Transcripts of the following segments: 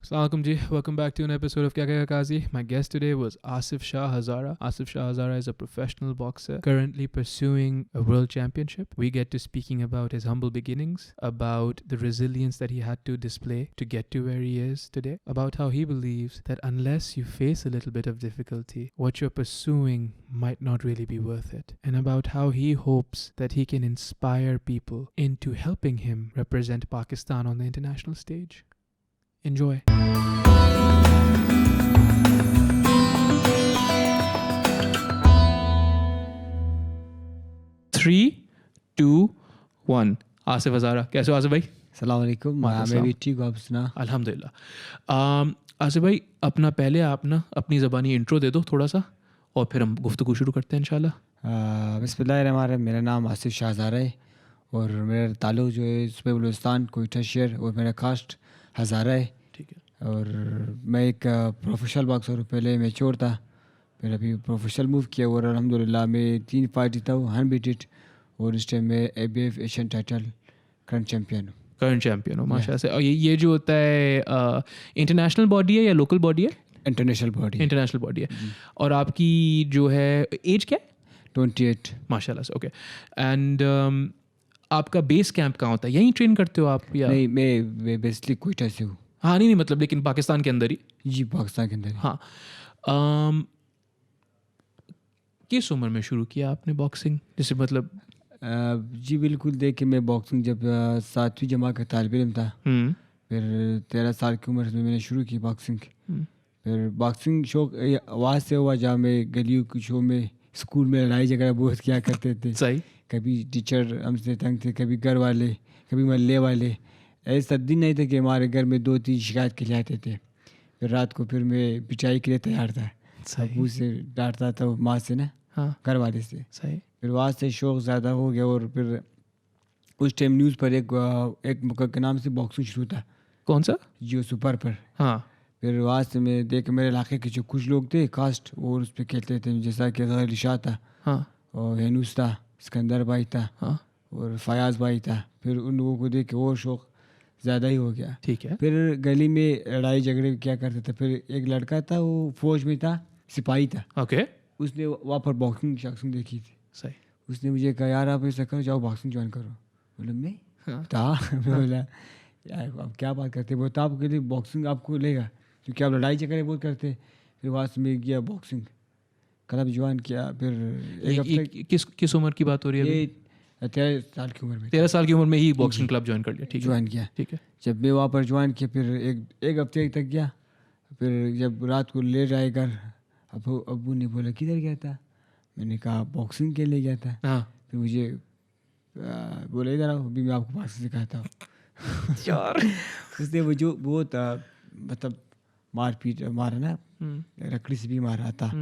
Assalamualaikum ji, welcome back to an episode of Kya Kya Kazi. My guest today was Asif Shah Hazara. Asif Shah Hazara is a professional boxer currently pursuing a world championship. We get to speaking about his humble beginnings, about the resilience that he had to display to get to where he is today, about how he believes that unless you face a little bit of difficulty, what you're pursuing might not really be worth it, and about how he hopes that he can inspire people into helping him represent Pakistan on the international stage. Enjoy. 3, 2, 1 Asif हज़ारा. कैसे हो आसिफ भाई? अस्सलाम वालेकुम. मैं भी ठीक हूँ, आप सुना? अल्हम्दुलिल्लाह. आसिफ भाई, अपना पहले आप ना अपनी ज़बानी इंट्रो दे दो थोड़ा सा, और फिर हम गुफ्तगू शुरू करते हैं इंशाल्लाह. बिस्मिल्लाहिर्रहमानिर्रहीम. मेरा नाम आसिफ शाह हज़ारा है और मेरा ताल्लुक़ जो है सूबे बलूचिस्तान कोयटा शहर और मेरा कास्ट हज़ारा है. ठीक है. और मैं एक प्रोफेशनल बॉक्सर हूँ. पहले मैच्योर था, फिर अभी प्रोफेशनल मूव किया और अल्हम्दुलिल्लाह मैं 3 फाइट जीता हूँ, अनबीटेड. और इस टाइम मैं ABF Asian title current champion हूँ माशाल्लाह से. और ये जो होता है इंटरनेशनल बॉडी है या लोकल बॉडी है? इंटरनेशनल बॉडी है. और आपकी जो है एज क्या है? 28. माशाल्लाह से. ओके. एंड आपका बेस कैंप कहाँ होता है? यहीं ट्रेन करते हो आप या? नहीं, मैं बेसिकली कोयटा से हूँ. हाँ, नहीं मतलब लेकिन पाकिस्तान के अंदर ही? जी, पाकिस्तान के अंदर ही. हाँ. किस उम्र में शुरू किया आपने बॉक्सिंग? जैसे मतलब जी बिल्कुल. देखिए, मैं बॉक्सिंग जब 7वीं जमा का तालिब इल्म था, फिर 13 साल की उम्र में मैंने शुरू की बॉक्सिंग. फिर बॉक्सिंग शौक आवाज़ से हुआ जहाँ मैं गलियों के शो में, स्कूल में लड़ाई झगड़ा बहुत किया करते थे. सही. कभी टीचर हमसे तंग थे, कभी घर वाले, कभी मोहल्ले वाले. ऐसा दिन नहीं था कि हमारे घर में 2-3 शिकायत के लिए आते थे. फिर रात को फिर मैं पिटाई के लिए तैयार था. अबू से डांटता था, माँ से ना, घर वाले से. सही. फिर वहाँ से शौक़ ज़्यादा हो गया. और फिर उस टाइम न्यूज़ पर एक मुल्क के नाम से बॉक्सिंग शुरू था. कौन सा? जियो सुपर पर. हाँ. फिर वहाँ से मैं देख, मेरे इलाके के जो कुछ लोग थे कास्ट, और उस पर खेलते थे, जैसा कि गैर शाह था. हाँ. और हेनूस था, सिकंदर भाई था. हाँ. और फयाज भाई था. फिर उन लोगों को देख के और शौक़ ज़्यादा ही हो गया. ठीक है. फिर गली में लड़ाई झगड़े क्या करते थे. फिर एक लड़का था, वो फौज में था, सिपाही था. ओके. उसने वहाँ पर बॉक्सिंग देखी थी. सही. उसने मुझे कहा, यार आप ऐसा करो, जाओ बॉक्सिंग ज्वाइन करो. बोला मैं? हाँ. मैं बोला, यार आप क्या बात करते? बोलता आपके लिए बॉक्सिंग आपको लेगा क्योंकि आप लड़ाई झगड़े बहुत करते. फिर वहाँ से मैं गया बॉक्सिंग क्लब ज्वाइन किया. फिर किस उम्र की बात हो रही है? ये 13 साल की उम्र में. 13 साल की उम्र में ही बॉक्सिंग क्लब ज्वाइन कर लिया? ठीक है. ज्वाइन किया. ठीक है. जब मैं वहाँ पर ज्वाइन किया, फिर एक हफ्ते तक गया. फिर जब रात को ले जाए घर, अबू ने बोला किधर गया था? मैंने कहा बॉक्सिंग के लिए गया था. हाँ. फिर मुझे बोला, इधर आओ, अभी मैं आपको बॉक्सिंग सिखाता हूँ. यार उसने वो जो बहुत मतलब मारपीट मारा ना, लकड़ी से भी मारा था.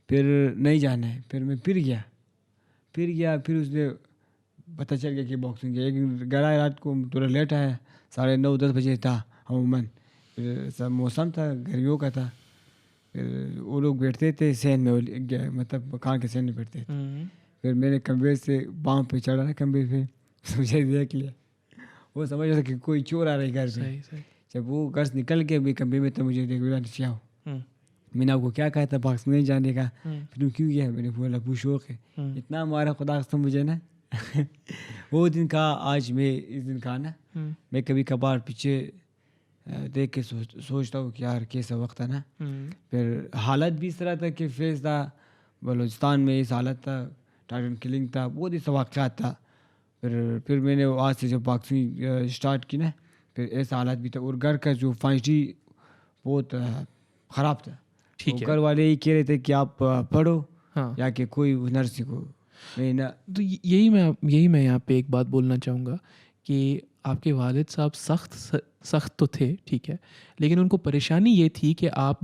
फिर नहीं जाना है. फिर मैं फिर गया. फिर उसने पता चल गया कि बॉक्सिंग है. एक घर आया रात को, थोड़ा लेट आया, 9:30-10 बजे था अमूमन. फिर सब मौसम था, गर्मियों का था. फिर वो लोग बैठते थे सहन में, मतलब मकान के सहन में बैठते थे. फिर मैंने कमरे से बाँव पे चढ़ा ना, कमरे पे मुझे देख लिया. वो समझ रहा था कि कोई चोर आ रहा है घर पे. जब वो घर से निकल के भी कमरे में, तो मुझे देख बोला, नीचे आओ. मैंने आपको क्या कहा था बॉक्सिंग नहीं जाने का? फिर तुम क्यों गया? मैंने बोला वो शौक है. इतना मारा खुदा कसम मुझे ना. वो दिन का आज मैं इस दिन का ना, मैं कभी कभार पीछे देख के सोचता हूँ कि यार कैसा वक्त था ना. फिर हालत भी इस तरह था कि फेस था बलूचिस्तान में, इस हालत था, टाइटन किलिंग था, बहुत ही वाक़यात था. फिर मैंने आज से जब बॉक्सिंग स्टार्ट की ना, फिर ऐसा हालत भी था. और घर का जो फाइनेंशली बहुत ख़राब था. ठीक है. घर वाले ही कह रहे थे कि आप पढ़ो. हाँ. या कि कोई हुनर सीखो. मैं ना, तो यही मैं यहाँ पे एक बात बोलना चाहूँगा कि आपके वालिद साहब सख्त तो थे, ठीक है, लेकिन उनको परेशानी ये थी कि आप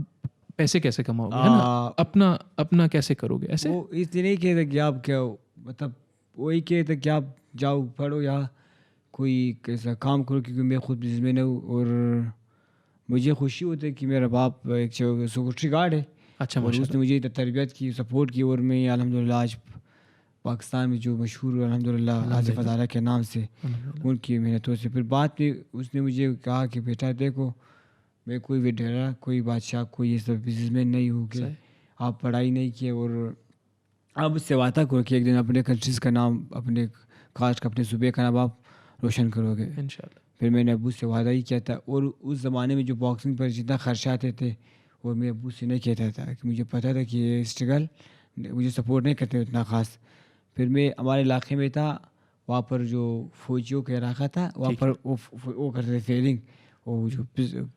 पैसे कैसे कमाओगे, है ना, अपना कैसे करोगे. ऐसे वो इसलिए नहीं कहते कि आप क्या, मतलब वही कहते कि आप जाओ पढ़ो या कोई कैसा काम करो, क्योंकि मैं खुद बिजनेसमैन हूँ. और मुझे खुशी होती है कि मेरा बाप एक सिक्योरिटी गार्ड है. अच्छा. और उसने मुझे तरबियत की, सपोर्ट की. और मैं अल्हम्दुलिल्लाह आज पाकिस्तान में जो मशहूर अल्हम्दुलिल्लाह आसिफ हज़ारा के नाम से, उनकी मेहनतों से. फिर बाद में उसने मुझे कहा कि बेटा देखो, मैं कोई वेडेरा, कोई बादशाह, कोई ये सब बिजनेसमैन नहीं हूँ कि आप पढ़ाई नहीं किए और आप उससे वादा करो कि एक दिन अपने कंट्रीज़ का नाम, अपने कास्ट का, अपने सूबे का नाम आप रोशन करोगे इंशाल्लाह। फिर मैंने अबू से वादा ही किया था। और उस ज़माने में जो बॉक्सिंग पर जितना खर्चा आते थे वो मैं अबू से नहीं कहता था, कि मुझे पता था कि ये स्ट्रगल मुझे सपोर्ट नहीं करते उतना ख़ास। फिर मैं हमारे इलाके में था, वहाँ पर जो फौजियों का इलाका था, वहाँ पर वो करते थे फेयरिंग, वो जो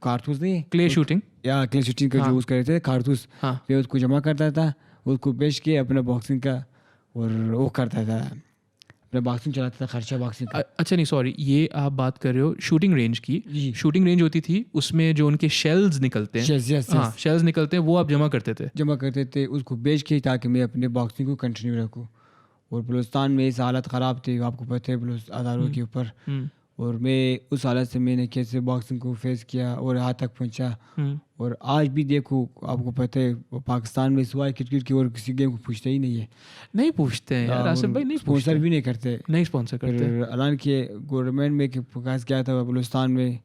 कारतूस नहीं, क्ले शूटिंग या क्ले शूटिंग का जो यूज़ करते थे कारतूस, मैं उसको जमा करता था, उसको बेच के अपना बॉक्सिंग का और वो करता था, अपना बॉक्सिंग चलाता था, खर्चा बॉक्सिंग का। अच्छा नहीं सॉरी, ये आप बात कर रहे हो शूटिंग रेंज की। शूटिंग रेंज होती थी, उसमें जो उनके शेल्स निकलते हैं, हाँ शेल्स निकलते हैं, वो आप जमा करते थे उसको बेच के, ताकि मैं अपने बॉक्सिंग को कंटिन्यू रखूँ। और बलूचिस्तान में इस हालत ख़राब थी, आपको पता है, बलूच आधारों के ऊपर। और मैं उस हालत से मैंने कैसे बॉक्सिंग को फेस किया और यहाँ तक पहुँचा। और आज भी देखो, आपको पता है पाकिस्तान में सिवाय क्रिकेट की और किसी गेम को पूछते ही नहीं है। नहीं पूछते हैं यार आसिफ भाई, नहीं स्पॉन्सर भी नहीं करते, नहीं स्पॉन्सर करते। हालांकि गवर्नमेंट में के पास क्या था बलूचिस्तान में,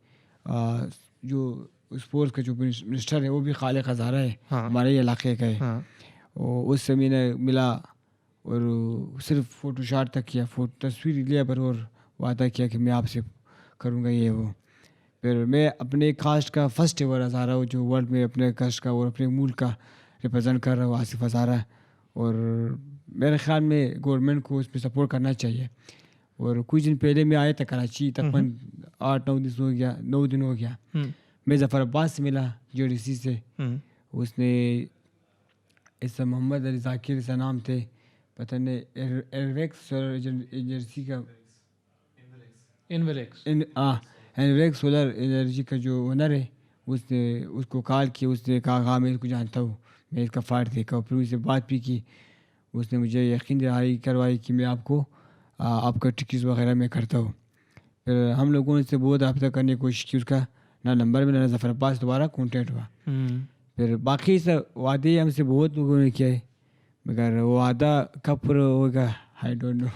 जो स्पोर्ट्स का जो मिनिस्टर है वो भी खालिक हज़ारा है, हमारे इलाके का है। और उससे मैंने मिला और सिर्फ फ़ोटो शॉट तक किया, तस्वीर लिया पर, और वादा किया कि मैं आपसे करूँगा ये वो। फिर मैं अपने कास्ट का फर्स्ट एवर हज़ारा हूँ जो वर्ल्ड में अपने कास्ट का और अपने मुल्क का रिप्रेजेंट कर रहा हूँ, आसिफ हज़ारा। और मेरे ख़्याल में गवर्नमेंट को उसमें सपोर्ट करना चाहिए। और कुछ दिन पहले मैं आया था कराची, तकरीबन 8-9 दिन हो गया, 9 दिन हो गया। मैं ज़फ़र अब्बास से मिला JDC से, उसने ऐसा मोहम्मद अली ज़ाकिर ऐसा नाम थे, पता नहीं, एनवेक्स एजेंसी का एनवेक्स सोलर एनर्जी का जो ओनर है, उसने उसको कॉल किया, उसने कहा हाँ मैं इसको जानता हूँ, मैं इसका फाइट देखा। फिर उससे बात भी की, उसने मुझे यकीन दिलाई करवाई कि मैं आपको आपका टिकट वगैरह मैं करता हूँ। फिर हम लोगों ने इससे बहुत रब्ता करने की कोशिश की, उसका ना नंबर में ना ज़फ़र अब्बास दोबारा कॉन्टेक्ट हुआ। फिर बाकी सब वादे हमसे बहुत लोगों ने किया है, मगर वो वादा कब पूरा होगा आई डोंट नो।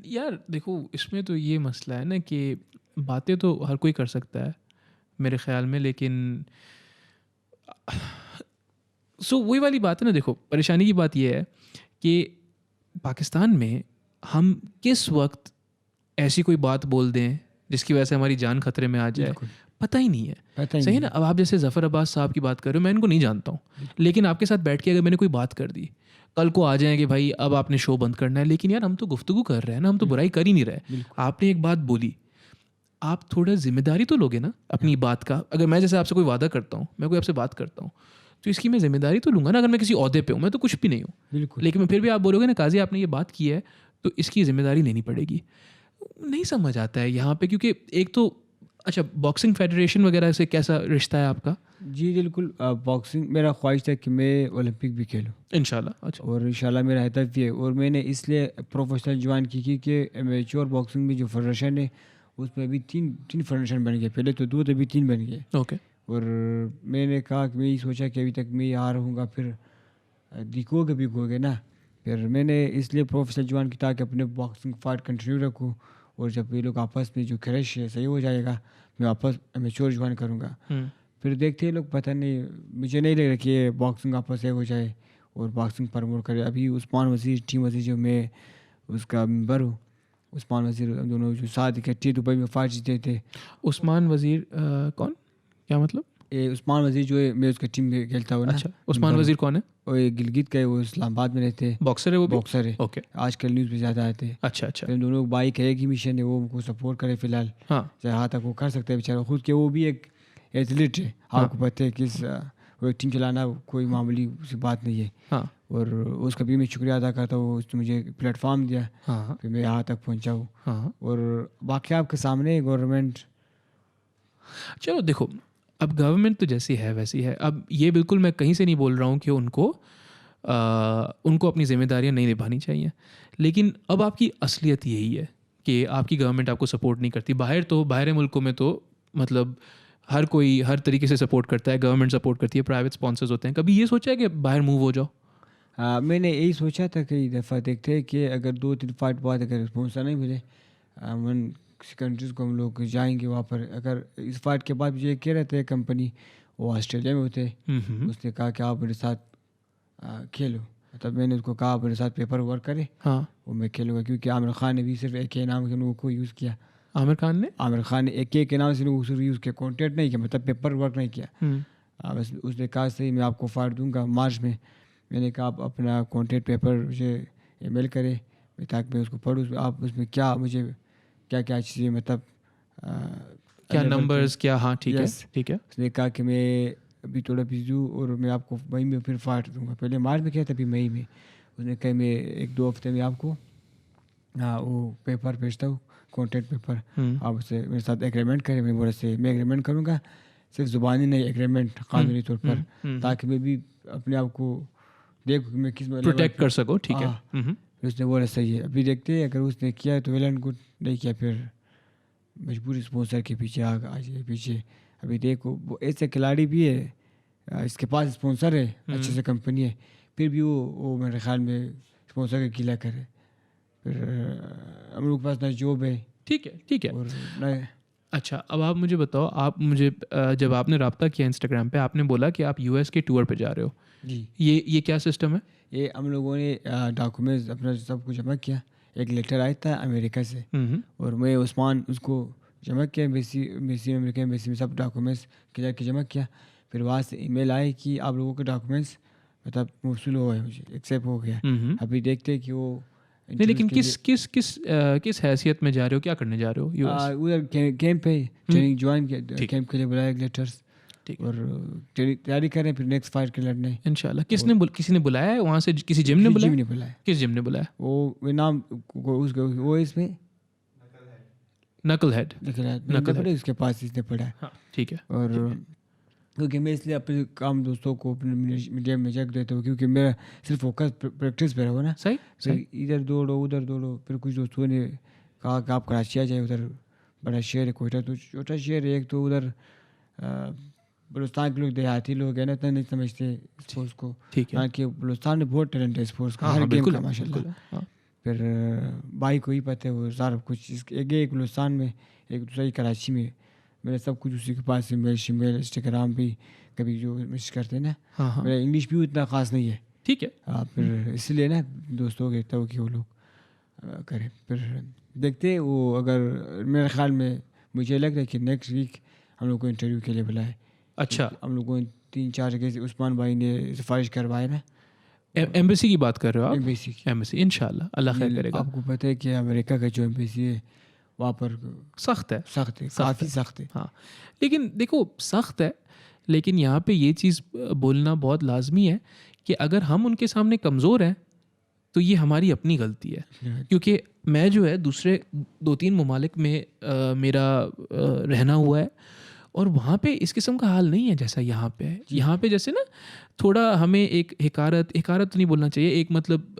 यार देखो, इसमें तो ये मसला है ना कि बातें तो हर कोई कर सकता है मेरे ख़्याल में, लेकिन वही वाली बात है ना। देखो, परेशानी की बात यह है कि पाकिस्तान में हम किस वक्त ऐसी कोई बात बोल दें जिसकी वजह से हमारी जान खतरे में आ जाए, पता ही नहीं है। सही ना। अब आप जैसे ज़फ़र अब्बास साहब की बात कर रहे हो, मैं इनको नहीं जानता हूँ, लेकिन आपके साथ बैठ के अगर मैंने कोई बात कर दी, कल को आ जाएंगे भाई अब आपने शो बंद करना है, लेकिन यार हम तो गुफ्तगू कर रहे हैं ना, हम तो बुराई कर ही नहीं रहे। आपने एक बात बोली, आप थोड़ा जिम्मेदारी तो लोगे ना अपनी बात का। अगर मैं जैसे आपसे कोई वादा करता हूँ, मैं कोई आपसे बात करता हूँ, तो इसकी मैं जिम्मेदारी तो लूँगा ना। अगर मैं किसी ओहदे पे हूँ, मैं तो कुछ भी नहीं हूँ, लेकिन फिर भी आप बोलोगे ना काजी आपने ये बात की है तो इसकी ज़िम्मेदारी लेनी पड़ेगी। नहीं समझ आता है यहाँ पे, क्योंकि एक तो अच्छा बॉक्सिंग फेडरेशन वगैरह से कैसा रिश्ता है आपका? जी बिल्कुल, बॉक्सिंग मेरा ख्वाहिश है कि मैं ओलंपिक भी खेलूँ इंशाल्लाह। अच्छा, और इंशाल्लाह मेरा हदफ भी है। और मैंने इसलिए प्रोफेशनल ज्वाइन की क्योंकि एमेच्योर बॉक्सिंग में जो फेडरेशन है उसमें अभी तीन फेडरेशन बन गए, पहले तो 2 थे, अभी 3 बन गए। ओके। और मैंने कहा कि मैं ये सोचा कि अभी तक मैं यहाँ रहूँगा, फिर दिखोगे भी होगे ना। फिर मैंने इसलिए प्रोफेशनल ज्वाइन की ताकि अपने बॉक्सिंग फाइट कंटिन्यू रखूँ, और जब ये लोग आपस में जो क्रैश है सही हो जाएगा, मैं वापस एमेच्योर ज्वाइन करूँगा। फिर देखते हैं लोग, पता नहीं, मुझे नहीं लग रहा कि ये बॉक्सिंग आपस से हो जाए और बॉक्सिंग प्रमोट करे। अभी उस्मान वज़ीर, टीम वज़ीर जो मैं उसका मेंबर हूँ, उस्मान वज़ीर, दोनों जो साथ इकट्ठे दुबई में फाइट जीते थे। उस्मान वज़ीर कौन, क्या मतलब? ये उस्मान वज़ीर जो है, मैं उसका टीम में खेलता हूँ ना। अच्छा, उस्मान वज़ीर कौन है? और ये गिलगित का है, वो इस्लामाबाद में रहते हैं। बॉक्सर है वो भी? बॉक्सर है। ओके। आजकल न्यूज़ में ज़्यादा आते हैं। अच्छा। फिर दोनों बाइक है, एक ही मिशन है, वो उनको सपोर्ट करे फिलहाल। जहाँ तक वो कर सकते हैं बेचारा खुद के, वो भी एक एथलीट है। आपको पता है कि वो टीम चलाना कोई मामूली सी बात नहीं है। और उसका भी मैं शुक्रिया अदा करता हूँ, उसने मुझे प्लेटफॉर्म दिया, फिर मैं यहाँ तक पहुँचा हूँ। और बाकी आपके सामने गवर्नमेंट, चलो देखो, अब गवर्नमेंट तो जैसी है वैसी है। अब ये बिल्कुल मैं कहीं से नहीं बोल रहा हूँ कि उनको अपनी जिम्मेदारियाँ नहीं निभानी चाहिए, लेकिन अब आपकी असलियत यही है कि आपकी गवर्नमेंट आपको सपोर्ट नहीं करती। बाहर मुल्कों में तो मतलब हर कोई हर तरीके से सपोर्ट करता है, गवर्नमेंट सपोर्ट करती है, प्राइवेट स्पॉन्सर्स होते हैं। कभी ये सोचा है कि बाहर मूव हो जाओ? मैंने यही सोचा था, कई दफ़ा देखते हैं कि अगर 2-3 फाइट बाद अगर स्पॉन्सर नहीं मिले, किसी कंट्रीज़ को हम लोग जाएंगे वहाँ पर। अगर इस फाइट के बाद मुझे कह रहे थे कंपनी, वो ऑस्ट्रेलिया में होते, उसने कहा कि आप मेरे साथ खेलो। तब मैंने उसको कहा आप मेरे साथ पेपर वर्क करे, हाँ वो मैं खेलूँगा, क्योंकि आमिर खान ने भी सिर्फ एक के नाम के लोगों को यूज़ किया। आमिर खान ने एक के नाम से लोगों को यूज़ किया, कॉन्टेंट नहीं किया, मतलब पेपर वर्क नहीं किया। बस उसने कहा सही मैं आपको फाइट दूंगा मार्च में। मैंने कहा आप अपना कॉन्टेंट पेपर मुझे ईमेल करें ताकि मैं उसको पढूँ, आप उसमें क्या मुझे क्या क्या चीज़ें मतलब क्या नंबर्स क्या। हाँ ठीक है ठीक है। उसने कहा कि मैं अभी थोड़ा बिजी हूँ और मैं आपको मई में फिर फाइट दूंगा। पहले मार्च में किया था, अभी मई में। उसने कहा मैं 1-2 हफ्ते में आपको वो पेपर भेजता हूँ, कॉन्टेंट पेपर, आप उससे मेरे साथ एग्रीमेंट करें। मैं बोला से मैं एग्रीमेंट करूँगा, सिर्फ ज़ुबानी नहीं, एग्रीमेंट कानूनी तौर पर, ताकि मैं भी अपने आप को देखो कि मैं किस प्रोटेक्ट कर सकूँ। ठीक है। उसने बोला सही है, अभी देखते हैं, अगर उसने किया तो वेल एंड गुड, नहीं किया फिर मजबूरी स्पॉन्सर के पीछे आ जाए पीछे। अभी देखो वो ऐसे खिलाड़ी भी है, इसके पास स्पॉन्सर है, अच्छे से कंपनी है, फिर भी वो मेरे ख्याल में स्पॉन्सर का गिला करे। फिर हम लोग के पास ना जॉब है। ठीक है और न अच्छा, अब आप मुझे बताओ, आप मुझे जब आपने रब्ता किया इंस्टाग्राम पे, आपने बोला कि आप यूएस के टूर पे जा रहे हो जी। ये क्या सिस्टम है? ये हम लोगों ने डॉक्यूमेंट्स अपना सब कुछ जमा किया। एक लेटर आया था अमेरिका से, और मैं उस्मान उसको जमा किया एम्बेसी अमेरिका एम्बेसी में, सब डॉक्यूमेंट्स क्लियर के जमा किया। फिर वहाँ से ईमेल आए कि आप लोगों के डॉक्यूमेंट्स मतलब मौसूल हो गए, मुझे एक्सेप्ट हो गया। अभी देखते हैं कि वो नहीं, लेकिन किस हैसियत में जा रहे हो, क्या करने जा रहे हो यूएस? उधर कैंप पे ट्रेनिंग ज्वाइन किया, कैंप के लिए बुलाया लेटर्स, और तैयारी कर रहे हैं फिर नेक्स्ट फाइट के लड़ने इंशाल्लाह। किसी ने बुलाया है वहाँ से? किसी जिम ने बुलाया? किस जिम ने बुलाया? वो नाम वो इसमें नकल हेड उसके पास इसने पढ़ा है। ठीक है। और क्योंकि मैं इसलिए अपने काम दोस्तों को अपने मीडिया में जग देता हूँ, क्योंकि मेरा सिर्फ फोकस प्रैक्टिस पे रहो ना। सही। इधर दौड़ो उधर दौड़ो। फिर कुछ दोस्तों ने कहा कि आप कराची आ जाए, उधर बड़ा शहर है कोयटा, तो छोटा शहर है एक, तो उधर बलुस्तान के लोग देहाती लोग हैं ना, इतना नहीं समझते स्पोर्ट्स को। हालांकि बलुस्तान में बहुत टैलेंट है स्पोर्ट्स का, हर गेम का माशाल्लाह। फिर भाई को ही पता है वो सारा कुछ, एक बलुस्तान में, एक दूसरा कराची में। मेरा सब कुछ उसी के पास है, मेल इंस्टाग्राम भी कभी जो मैसेज करते हैं ना। मेरा इंग्लिश भी उतना ख़ास नहीं है। ठीक है। फिर इसलिए ना दोस्तों के कहता हूँ कि वो लोग करें। फिर देखते हैं वो, अगर मेरे ख्याल में मुझे लग रहा है कि नेक्स्ट वीक हम लोग को इंटरव्यू के लिए बुलाए। अच्छा। हम लोग को 3-4 जगह से उस्मान भाई ने सिफारिश करवाए ना। एम्बेसी की बात कर रहे हो आप? एम्बेसी इंशाल्लाह, अल्लाह खैर करेगा। आपको पता है कि अमेरिका का जो एम्बेसी है वहाँ पर सख्त है, काफ़ी सख्त है। हाँ, लेकिन देखो सख्त है, लेकिन यहाँ पे ये चीज़ बोलना बहुत लाजमी है कि अगर हम उनके सामने कमज़ोर हैं तो ये हमारी अपनी गलती है। क्योंकि मैं जो है दूसरे 2-3 ममालिक में मेरा रहना हुआ है, और वहाँ पे इस किस्म का हाल नहीं है जैसा यहाँ पे है। यहाँ पे जैसे ना थोड़ा हमें एक हिकारत तो नहीं बोलना चाहिए, एक मतलब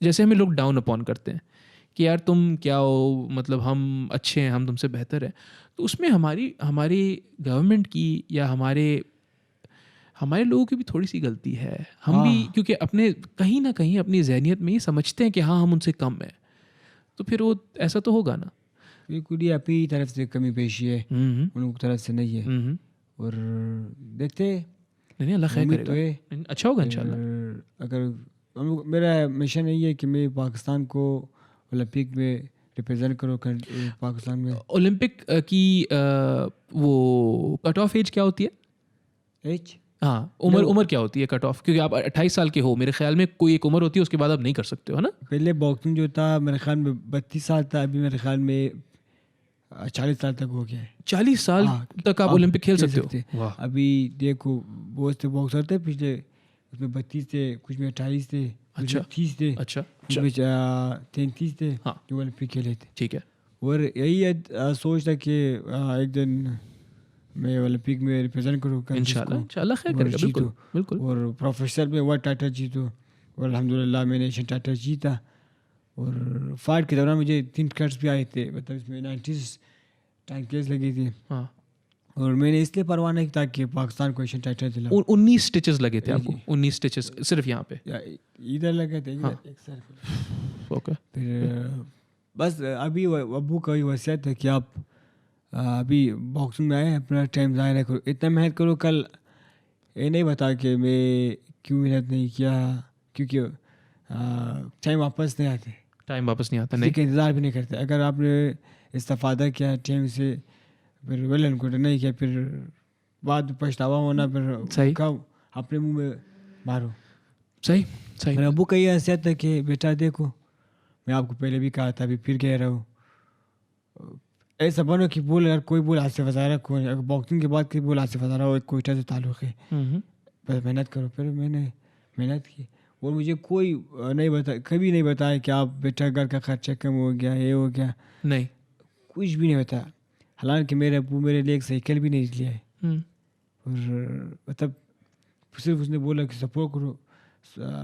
जैसे हमें लोग डाउन अपॉन करते हैं कि यार तुम क्या हो, मतलब हम अच्छे हैं, हम तुमसे बेहतर हैं। तो उसमें हमारी गवर्नमेंट की या हमारे लोगों की भी थोड़ी सी गलती है। हम भी क्योंकि अपने कहीं ना कहीं अपनी जहनियत में ये समझते हैं कि हाँ हम उनसे कम है, तो फिर वो ऐसा तो होगा ना। बिल्कुल, ये अपनी तरफ से कमी पेशी है, उनकी तरफ से नहीं है। और देखते नहीं, अल्लाह खैर करेगा, अच्छा होगा इंशाल्लाह। अगर हम लोग, मेरा मिशन यही है कि मैं पाकिस्तान को ओलंपिक में रिप्रेजेंट करो, पाकिस्तान में। ओलंपिक की वो कट ऑफ एज क्या होती है? एज, हाँ, उम्र क्या होती है कट ऑफ? क्योंकि आप 28 साल के हो, मेरे ख्याल में कोई एक उम्र होती है, उसके बाद आप नहीं कर सकते हो, है ना? पहले बॉक्सिंग जो था मेरे ख्याल में 32 साल था, अभी मेरे ख्याल में 40 साल तक हो गया है। 40 साल तक आप ओलंपिक खेल सकते हो? अभी देखो बहुत से बॉक्सर थे पिछले, उसमें 32 थे, कुछ में 28 थे, कुछ में 30 थे, कुछ में 33 थे जो ओलंपिक खेले थे। ठीक है। और यही सोच था कि एक दिन मैं ओलंपिक में रिप्रेजेंट करूँ इंशाल्लाह खैर करेगा, बिल्कुल। और प्रोफेशनल में वर्ल्ड टाइटल जीतो, और अल्हम्दुलिल्लाह मैंने एशियन टाइटल जीता। और फाइट के दौरान मुझे 3 कट्स भी आए थे, मतलब इसमें 90 टाइम केस लगी थी। और मैंने इसलिए परवाह नहीं किया ताकि पाकिस्तान को एशियन टाइटल दिला। 19 स्टिचेस लगे थे आपको? 19 स्टिचेस सिर्फ यहाँ पे? इधर लगे थे, एक सर। ओके। फिर बस अभी अब्बू का ही वसीयत है कि आप अभी बॉक्सिंग में आए, अपना टाइम ज़ाया ना करो, इतना मेहनत करो, कल ये नहीं बता कि मैं क्यों मेहनत नहीं किया, क्योंकि टाइम वापस नहीं आते, टाइम वापस नहीं आता, किसी नहीं का इंतज़ार भी नहीं करते। अगर आपने इस्तेफादा किया टाइम से, फिर वेल एंड गुड, नहीं किया फिर बाद में पछतावा होना, फिर सही। खाओ अपने मुंह में मारो। सही सही। मेरे अब्बू का ये हैसियत है कि बेटा देखो, मैं आपको पहले भी कहा था, अभी फिर कह रहा हूँ, ऐसा बनो कि बोल, अगर कोई बोल आसिफ हज़ारा, कोई अगर बॉक्सिंग के बाद कोई बोल आसिफ हज़ारा और कोयटा से ताल्लुक़ है, बस मेहनत करो। फिर मैंने मेहनत की और मुझे कोई नहीं बता, कभी नहीं बताया कि आप बेटा घर का खर्चा कम हो गया, ये हो गया, नहीं, कुछ भी नहीं बताया। हालांकि मेरे अब्बू मेरे लिए एक साइकिल भी नहीं लिया है, और मतलब सिर्फ उसने बोला कि सपोर्ट करो।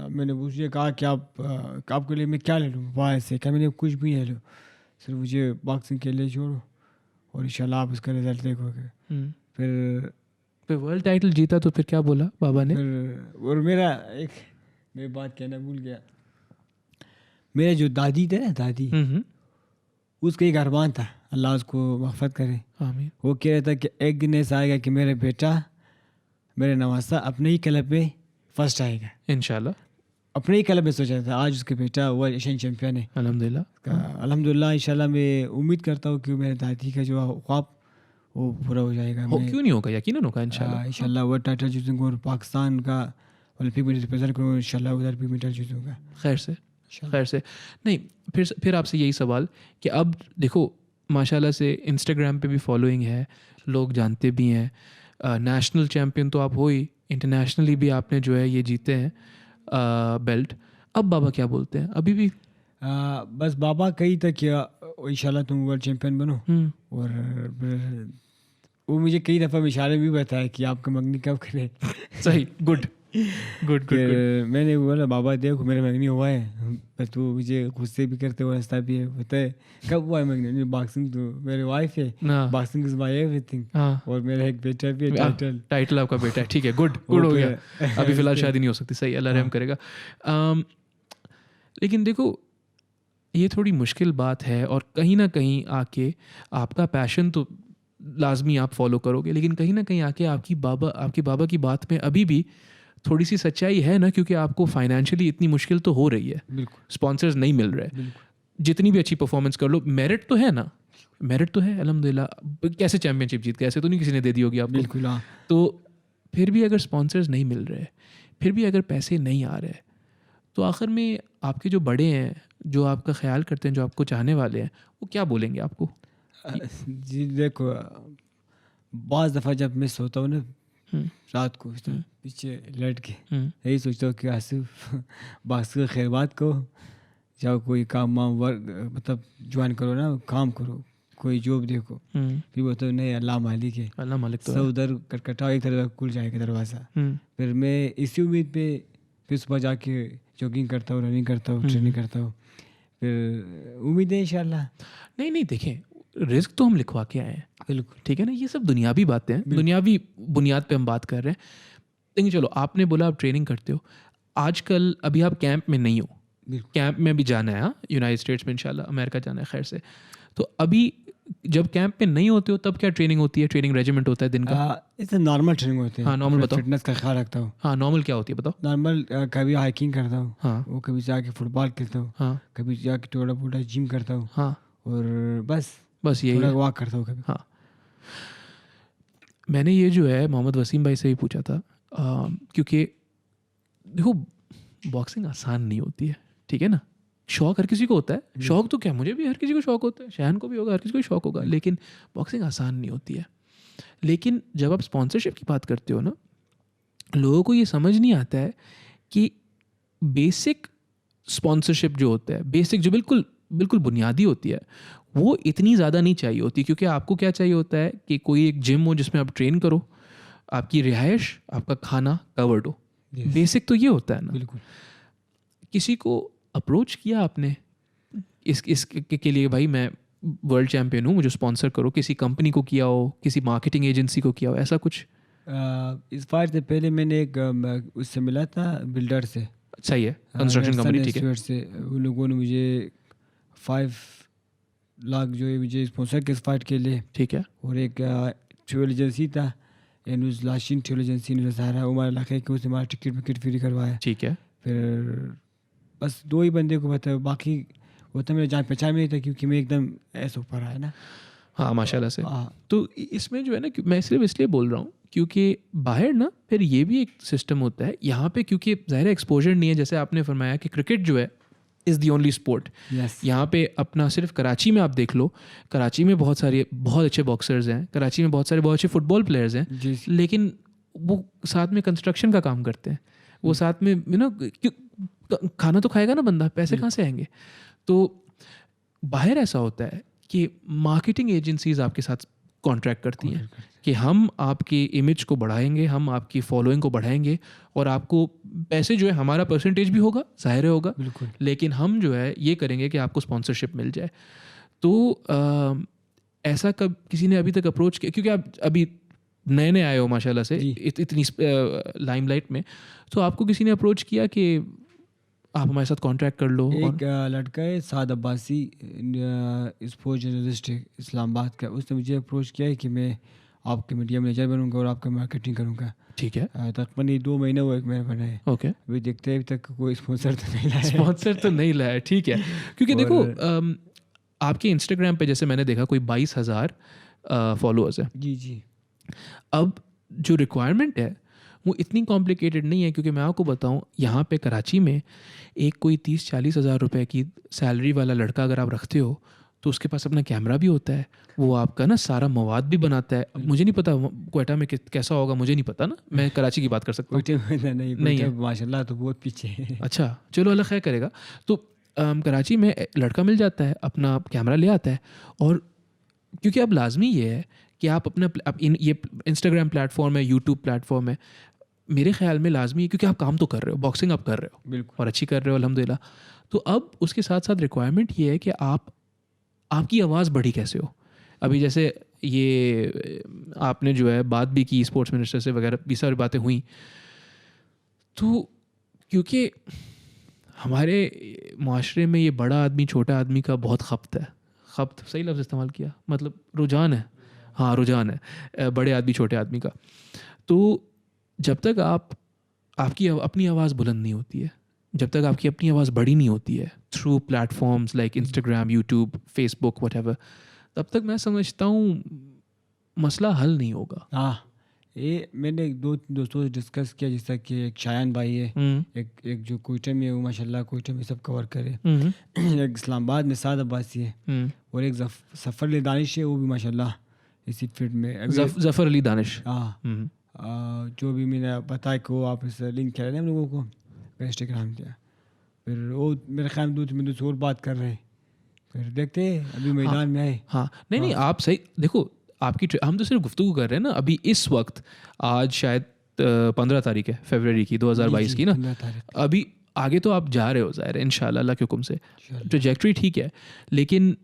मैंने मुझे कहा कि आपके लिए मैं क्या ले लूँ, वाह से क्या, मैंने कुछ भी नहीं ले लो, सिर्फ मुझे बॉक्सिंग के लिए छोड़ो और इंशाल्लाह आप उसका रिजल्ट देखोगे। फिर वर्ल्ड टाइटल जीता तो फिर क्या बोला बाबा ने? फिर और मेरा एक मैं बात कहना भूल गया, मेरे जो दादी थे ना, दादी, उसका एक अरमान था, अल्लाह उसको मग़फ़िरत करे, आमीन। वो कह रहा था कि एक दिन ऐसा आएगा कि मेरा बेटा, मेरा नवासा अपने ही क्लब में फर्स्ट आएगा इंशाल्लाह। अपने ही क्लब में सोचा था, आज उसके बेटा वर्ल्ड एशियन चैम्पियन है, अल्हम्दुलिल्लाह। अल्हम्दुलिल्लाह, इंशाल्लाह मैं उम्मीद करता हूँ कि मेरे दादी का जो ख्वाब वो पूरा हो जाएगा। क्यों नहीं होगा, यकीनन होगा इंशाल्लाह। इंशाल्लाह वर्ल्ड टाइटल जीतूंगा और पाकिस्तान का ओलंपिक में रिप्रेजेंट करूँगा, इंशाल्लाह उधर भी मेडल जीतूंगा खैर से, खैर से। नहीं, फिर आपसे यही सवाल कि अब देखो माशाल्लाह से इंस्टाग्राम पे भी फॉलोइंग है, लोग जानते भी हैं, नेशनल चैम्पियन तो आप हो ही, इंटरनेशनली भी आपने जो है ये जीते हैं बेल्ट। अब बाबा क्या बोलते हैं अभी भी? बस बाबा कही था कि इंशाल्लाह तुम वर्ल्ड चैम्पियन बनो, और वो मुझे कई दफ़ा इशारे भी बताया कि आपका मंगनी कब करे। सही, गुड गुड गुड। मैंने बोला बाबा देखो मेरा मंगनी हुआ है, पर तू मुझे गुस्से भी करते हुए हंसता भी है, होता है कब हुआ है मंगनी? बॉक्सिंग तो मेरी वाइफ है, बॉक्सिंग इज माय एवरीथिंग, और मेरा एक बेटा भी है, टाइटल आपका बेटा है, ठीक है, गुड गुड हो गया। अभी फिलहाल शादी नहीं हो सकती, सही, अल्लाह रहम करेगा। लेकिन देखो ये थोड़ी मुश्किल बात है, और कहीं ना कहीं आके आपका पैशन तो लाजमी आप फॉलो करोगे, लेकिन कहीं ना कहीं आके आपके बाबा की बात में अभी भी थोड़ी सी सच्चाई है ना, क्योंकि आपको फाइनेंशियली इतनी मुश्किल तो हो रही है, स्पॉन्सर्स नहीं मिल रहे, जितनी भी अच्छी परफॉर्मेंस कर लो, मेरिट तो है ना, मेरिट तो है अल्हम्दुलिल्लाह। कैसे चैम्पियनशिप जीत के, ऐसे तो नहीं किसी ने दे दी होगी आपको, बिल्कुल। तो फिर भी अगर स्पॉन्सर्स नहीं मिल रहे, फिर भी अगर पैसे नहीं आ रहे, तो आखिर में आपके जो बड़े हैं, जो आपका ख्याल करते हैं, जो आपको चाहने वाले हैं, वो क्या बोलेंगे आपको? जी देखो, बहुत दफ़ा जब मैं सोता हूँ ना रात को, पीछे लेट के यही सोचता हूँ कि आसिफ बास का खैर बात को जाओ, कोई काम वाम वर्क मतलब ज्वाइन करो ना, काम करो, कोई जॉब देखो। फिर वो तो नहीं, अल्लाह मालिक है, अल्लाह मालिक तो सब उधर कटकटाओ, एक तरफ खुल जाएगा दरवाज़ा। फिर मैं इसी उम्मीद पे फिर सुबह जाके जॉगिंग करता हूँ, रनिंग करता हूँ, ट्रेनिंग करता हूँ, फिर उम्मीद है इंशाल्लाह। नहीं देखें, रिस्क तो हम लिखवा के आए हैं, बिल्कुल ठीक है ना, ये सब दुनियावी बातें हैं, दुनियावी बुनियाद पे हम बात कर रहे हैं। लेकिन चलो, आपने बोला आप ट्रेनिंग करते हो, आजकल अभी आप कैंप में नहीं हो, कैंप में भी जाना है, यूनाइटेड स्टेट्स में इंशाल्लाह, अमेरिका जाना है, खैर से। तो अभी जब कैंप में नहीं होते हो तब क्या ट्रेनिंग होती है, ट्रेनिंग रेजिमेंट होता है दिन का? इसे नॉर्मल ट्रेनिंग होती है। हाँ नॉर्मल बताओ। फिटनेस का ख्याल रखता हूँ। हाँ नॉर्मल क्या होती है बताओ? नॉर्मल कभी हाइकिंग करता हूँ, हाँ, वो कभी जाके फुटबॉल खेलता हूँ, हाँ, कभी जाके थोड़ा मोटा जिम करता हूँ, हाँ, और बस यही थोड़ा वॉक करता हूँ कभी। हाँ, मैंने ये जो है मोहम्मद वसीम भाई से भी पूछा था, क्योंकि देखो बॉक्सिंग आसान नहीं होती है, ठीक है ना, शौक हर किसी को होता है, शौक तो क्या, मुझे भी हर किसी को शौक होता है, शहन को भी होगा, हर किसी को शौक होगा, लेकिन बॉक्सिंग आसान नहीं होती है। लेकिन जब आप स्पॉन्सरशिप की बात करते हो ना, लोगों को ये समझ नहीं आता है कि बेसिक स्पॉन्सरशिप जो होता है, बेसिक जो बिल्कुल बिल्कुल बुनियादी होती है, वो इतनी ज़्यादा नहीं चाहिए होती, क्योंकि आपको क्या चाहिए होता है कि कोई एक जिम हो जिसमें आप ट्रेन करो, आपकी रिहाइश, आपका खाना कवर्ड हो, बेसिक तो ये होता है ना। बिल्कुल। किसी को अप्रोच किया आपने इसके लिए, भाई मैं वर्ल्ड चैम्पियन हूँ, मुझे स्पॉन्सर करो, किसी कंपनी को किया हो, किसी मार्केटिंग एजेंसी को किया हो, ऐसा कुछ? इस बार से पहले मैंने एक उससे मिला था, बिल्डर से। सही है, कंस्ट्रक्शन कंपनी, ठीक है। से उन लोगों ने मुझे 5 लाख जो है मुझे स्पॉन्सर किया इस फाइट के लिए। ठीक है। और एक ट्रेवल एजेंसी था, न्यूज़ लाशिन ट्रेवल एजेंसी ने सारा उमर इलाके के उसने हमारा टिकट फ्री करवाया। ठीक है। फिर बस 2 ही बंदे को पता है, बाकी वो तो मेरे जान पहचान में नहीं था क्योंकि मैं एकदम ऐसा ऊपर आया ना। हाँ माशाल्लाह से। हाँ तो इसमें जो है ना, मैं सिर्फ इसलिए बोल रहा हूँ क्योंकि बाहर ना फिर ये भी एक सिस्टम होता है यहाँ पे, क्योंकि ज़ाहिर एक्सपोजर नहीं है। जैसे आपने फरमाया कि क्रिकेट जो है is the only sport yes यहाँ पे अपना। सिर्फ कराची में आप देख लो, कराची में बहुत अच्छे बॉक्सर्स हैं, कराची में बहुत अच्छे फुटबॉल प्लेयर्स हैं, जी लेकिन वो साथ में कंस्ट्रक्शन का काम करते हैं, वो साथ में खाना तो खाएगा ना बंदा, पैसे कहाँ से आएंगे। तो बाहर ऐसा होता है कि मार्केटिंग एजेंसीज आपके साथ कॉन्ट्रैक्ट करती हैं कि हम आपकी इमेज को बढ़ाएंगे, हम आपकी फॉलोइंग को बढ़ाएंगे और आपको पैसे जो है, हमारा परसेंटेज भी होगा, ज़ाहिर होगा, बिल्कुल। लेकिन हम जो है ये करेंगे कि आपको स्पॉन्सरशिप मिल जाए। तो ऐसा कब किसी ने अभी तक अप्रोच किया, क्योंकि आप अभी नए नए आए हो माशाल्लाह से इतनी लाइमलाइट में, तो आपको किसी ने अप्रोच किया कि आप हमारे साथ कॉन्ट्रैक्ट कर लो? एक लड़का है साद अब्बासी, स्पोर्ट्स जर्नलिस्ट है इस्लामाबाद का, उसने मुझे अप्रोच किया है कि मैं आपके मीडिया मैनेजर बनूंगा और आपका मार्केटिंग करूंगा। ठीक है। तकरीबन 2 महीने हुए मैंने बनाए। ओके। अभी देखते हैं, अभी तक कोई स्पॉन्सर तो नहीं लाया। स्पॉन्सर तो नहीं लाया, ठीक है। क्योंकि देखो आपके इंस्टाग्राम पे जैसे मैंने देखा कोई 22,000 फॉलोअर्स है। जी जी। अब जो रिक्वायरमेंट है वो इतनी कॉम्प्लिकेटेड नहीं है, क्योंकि मैं आपको बताऊं यहाँ पे कराची में एक कोई 30-40 हज़ार रुपए की सैलरी वाला लड़का अगर आप रखते हो तो उसके पास अपना कैमरा भी होता है, वो आपका ना सारा मवाद भी बनाता है। अब मुझे नहीं पता क्वेटा में कैसा होगा, मुझे नहीं पता ना, मैं कराची की बात कर सकता हूँ। नहीं है माशाल्लाह, तो बहुत पीछे है। अच्छा चलो अल्लाह खैर करेगा। तो कराची में लड़का मिल जाता है, अपना कैमरा ले आता है, और क्योंकि अब लाजमी ये है कि आप अपना ये इंस्टाग्राम प्लेटफॉर्म है, यूट्यूब प्लेटफॉर्म है, मेरे ख्याल में लाजमी है, क्योंकि आप काम तो कर रहे हो, बॉक्सिंग आप कर रहे हो बिल्कुल, और अच्छी कर रहे हो अल्हम्दुलिल्लाह। तो अब उसके साथ साथ रिक्वायरमेंट ये है कि आपकी आवाज़ बढ़ी कैसे हो। अभी जैसे ये आपने जो है बात भी की स्पोर्ट्स मिनिस्टर से वगैरह, भी सारी बातें हुई, तो क्योंकि हमारे माशरे में ये बड़ा आदमी छोटा आदमी का बहुत खपत है। खपत सही लफ्ज़ इस्तेमाल किया, मतलब रुझान है। हाँ रुझान है बड़े आदमी छोटे आदमी का। तो जब तक आपकी अपनी आवाज़ बुलंद नहीं होती है, जब तक आपकी अपनी आवाज़ बड़ी नहीं होती है through platforms like Instagram, YouTube, Facebook, whatever, तब तक मैं समझता हूँ मसला हल नहीं होगा। हाँ ये मैंने 2 दोस्तों से डिस्कस किया, जैसा कि एक शायान भाई है, एक जो कोयटा में है, वो माशाल्लाह कोयटा में सब कवर करे, एक इस्लामाबाद में साद अब्बासी है, और एक ज़फ़र अली दानिश है, वो भी माशाल्लाह इसी फील्ड में। ज़फ़र अली दानिश, हाँ जो भी मैंने बताया कि वो आप इस लिंक किया हम लोगों को इंस्टाग्राम किया, फिर वो मेरे ख्याल में 2-3 मिनट और बात कर रहे हैं, फिर देखते हैं अभी मैदान में आए। हाँ नहीं आप सही देखो, हम तो सिर्फ गुफ्तगू कर रहे हैं ना अभी इस वक्त। आज शायद 15 तारीख है फरवरी की 2022 की ना, अभी आगे तो आप जा रहे हो ज़ाहिर है इंशाल्लाह अल्लाह के हुक्म से, ट्रैजेक्टरी ठीक है, लेकिन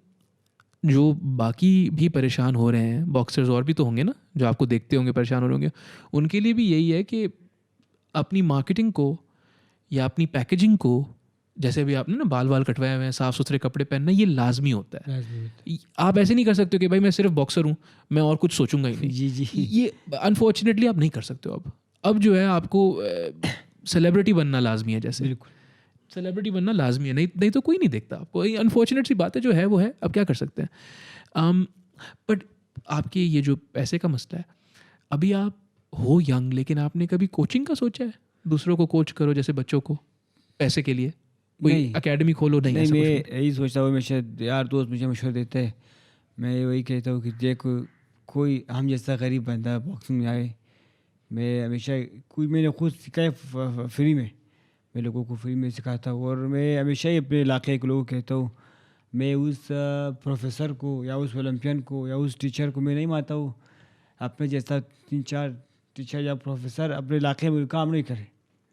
जो बाकी भी परेशान हो रहे हैं बॉक्सर्स और भी तो होंगे ना जो आपको देखते होंगे परेशान हो रहे होंगे, उनके लिए भी यही है कि अपनी मार्केटिंग को या अपनी पैकेजिंग को, जैसे भी आपने ना बाल कटवाए हुए हैं, साफ़ सुथरे कपड़े पहनना, ये लाजमी होता है। आप ऐसे नहीं कर सकते कि भाई मैं सिर्फ बॉक्सर हूँ, मैं और कुछ सोचूंगा ही नहीं। जी ये अनफॉर्चुनेटली आप नहीं कर सकते हो। अब जो है आपको सेलिब्रिटी बनना लाजमी है, जैसे बिल्कुल सेलिब्रिटी बनना लाजमी है, नहीं तो कोई नहीं देखता आपको। अनफॉर्चुनेट सी बात है, जो है वो है, अब क्या कर सकते हैं। बट आपके ये जो पैसे का मसला है, अभी आप हो यंग, लेकिन आपने कभी कोचिंग का सोचा है? दूसरों को कोच करो, जैसे बच्चों को पैसे के लिए कोई एकेडमी खोलो? नहीं मैं यही सोचता हूँ, हमेशा यार दोस्त मुझे मशवरा देते हैं, मैं वही कहता हूँ कि देखो कोई हम जैसा गरीब बंदा बॉक्सिंग में आए, मैं हमेशा मैंने खुद सिखाया फ्री में, मैं लोगों को फ्री में सिखाता हूँ, और मैं हमेशा ही अपने इलाके के लोगों को कहता हूँ, मैं उस प्रोफेसर को या उस ओलंपियन को या उस टीचर को मैं नहीं मानता हूँ अपने जैसा 3-4 टीचर या प्रोफेसर अपने इलाके में काम नहीं करे।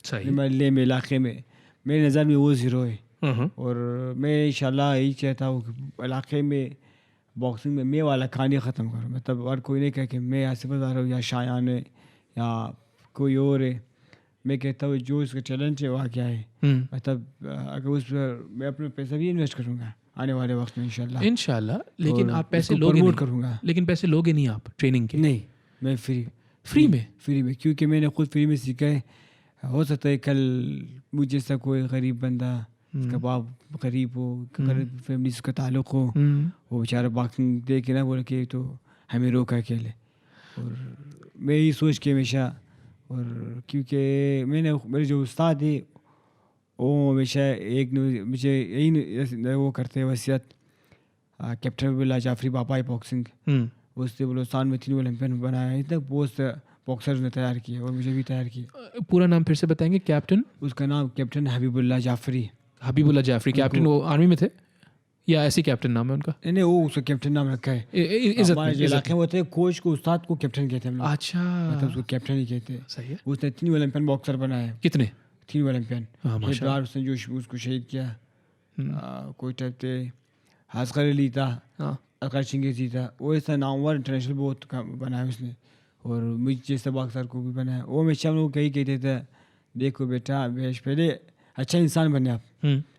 सही महल्ले में, इलाके में, मेरी नज़र में वो ज़ीरो है। और मैं इंशाल्लाह यही चाहता हूँ कि इलाके में बॉक्सिंग में मैं वाला कहानी ख़त्म करूँ, मतलब और कोई नहीं कहे कि मैं यहाँ से बता रहा हूँ या शायान है या कोई और है। मैं कहता हूँ जो उसका टैलेंट है वहाँ क्या है, मतलब अगर उस पर मैं अपने पैसा भी इन्वेस्ट करूँगा आने वाले वक्त में इंशाल्लाह। इंशाल्लाह। लेकिन और आप पैसे इसको लोगे प्रमोट नहीं, करूँगा। लेकिन पैसे लोगे नहीं आप ट्रेनिंग के? नहीं, मैं फ्री में, क्योंकि मैंने खुद फ्री में सीखा है। हो सकता है कल मुझे जैसा कोई गरीब बंदा, उसका बाप गरीब हो, गरीब फैमिली से उसका ताल्लुक हो, वो बेचारा बॉक्सिंग देख के ना बोले कि तो हमें रोका अकेले। और मैं यही सोच के हमेशा, और क्योंकि मेरे जो उस्ताद थे वो हमेशा मुझे यही वो करते वसीयत, कैप्टन बिल्ला जाफरी बाबा बॉक्सिंग, उससे बलूचिस्तान में 3 ओलंपियन बनाया। इतना बहुत बॉक्सर ने तैयार किया और मुझे भी तैयार किया। पूरा नाम फिर से बताएंगे? कैप्टन? उसका नाम कैप्टन हबीबुल्लाह जाफरी। हबीबुल्लाह जाफरी। कैप्टन वो आर्मी में थे या ऐसे कैप्टन नाम है उनका? नहीं, वो उसका कैप्टन नाम रखा है। हमारे जो इलाके में होते हैं कोच को, उस्ताद को कैप्टन कहते हैं हम लोग। अच्छा, मतलब उसको कैप्टन ही कहते हैं। सही है। उसने 3 ओलंपियन बॉक्सर बनाए। कितने? 3 ओलंपियन। हाँ, माशाल्लाह। उसने जो उसको शहीद किया, कोई टाइप थे हासकर अली था, अकर चिंगेजी था। वो ऐसा नामवर इंटरनेशनल बहुत बनाया उसने, और मुझ जैसे बॉक्सर को भी बनाया। वो हमेशा हम लोग कही कहते थे, देखो बेटा पहले अच्छा इंसान बने आप।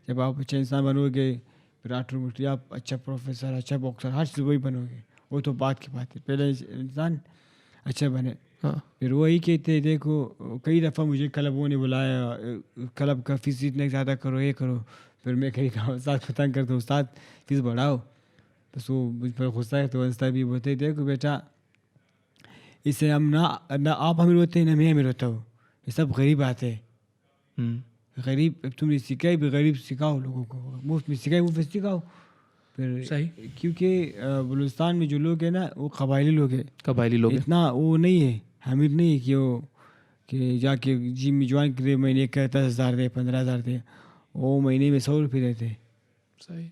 जब आप अच्छा इंसान बनोगे फिर ऑटोमेटिकली आप अच्छा प्रोफेसर, अच्छा बॉक्सर, हर चीज़ वही बनोगे। वो तो बात की बात है, पहले इंसान अच्छा बने। फिर वही कहते, देखो कई दफ़ा मुझे क्लबों ने बुलाया, क्लब का फीस इतने ज़्यादा करो, ये करो। फिर मैं कहीं था उस्ताद को तंग करता, उस्ताद फीस बढ़ाओ। तो वो मुझ पर गुस्सा है, तो उस्ताद भी बोलते, देखो बेटा इससे हम ना आप अमीर होते हैं ना मैं अमीर होता हूँ, ये सब गरीब बात है। गरीब तुमने सिखाई भी, गरीब सिखाओ लोगों को, मुफ्त में सिखाई मुफ्त में सिखाओ। फिर सही। क्योंकि बलूचिस्तान में जो लोग हैं ना वो कबायली लोग हैं। कबायली लोग इतना वो नहीं है, अमीर नहीं है कि वो कि जाके जिम में ज्वाइन करे, महीने का 10,000 दे, 15,000 दे। वो महीने में 100 रुपये देते। सही।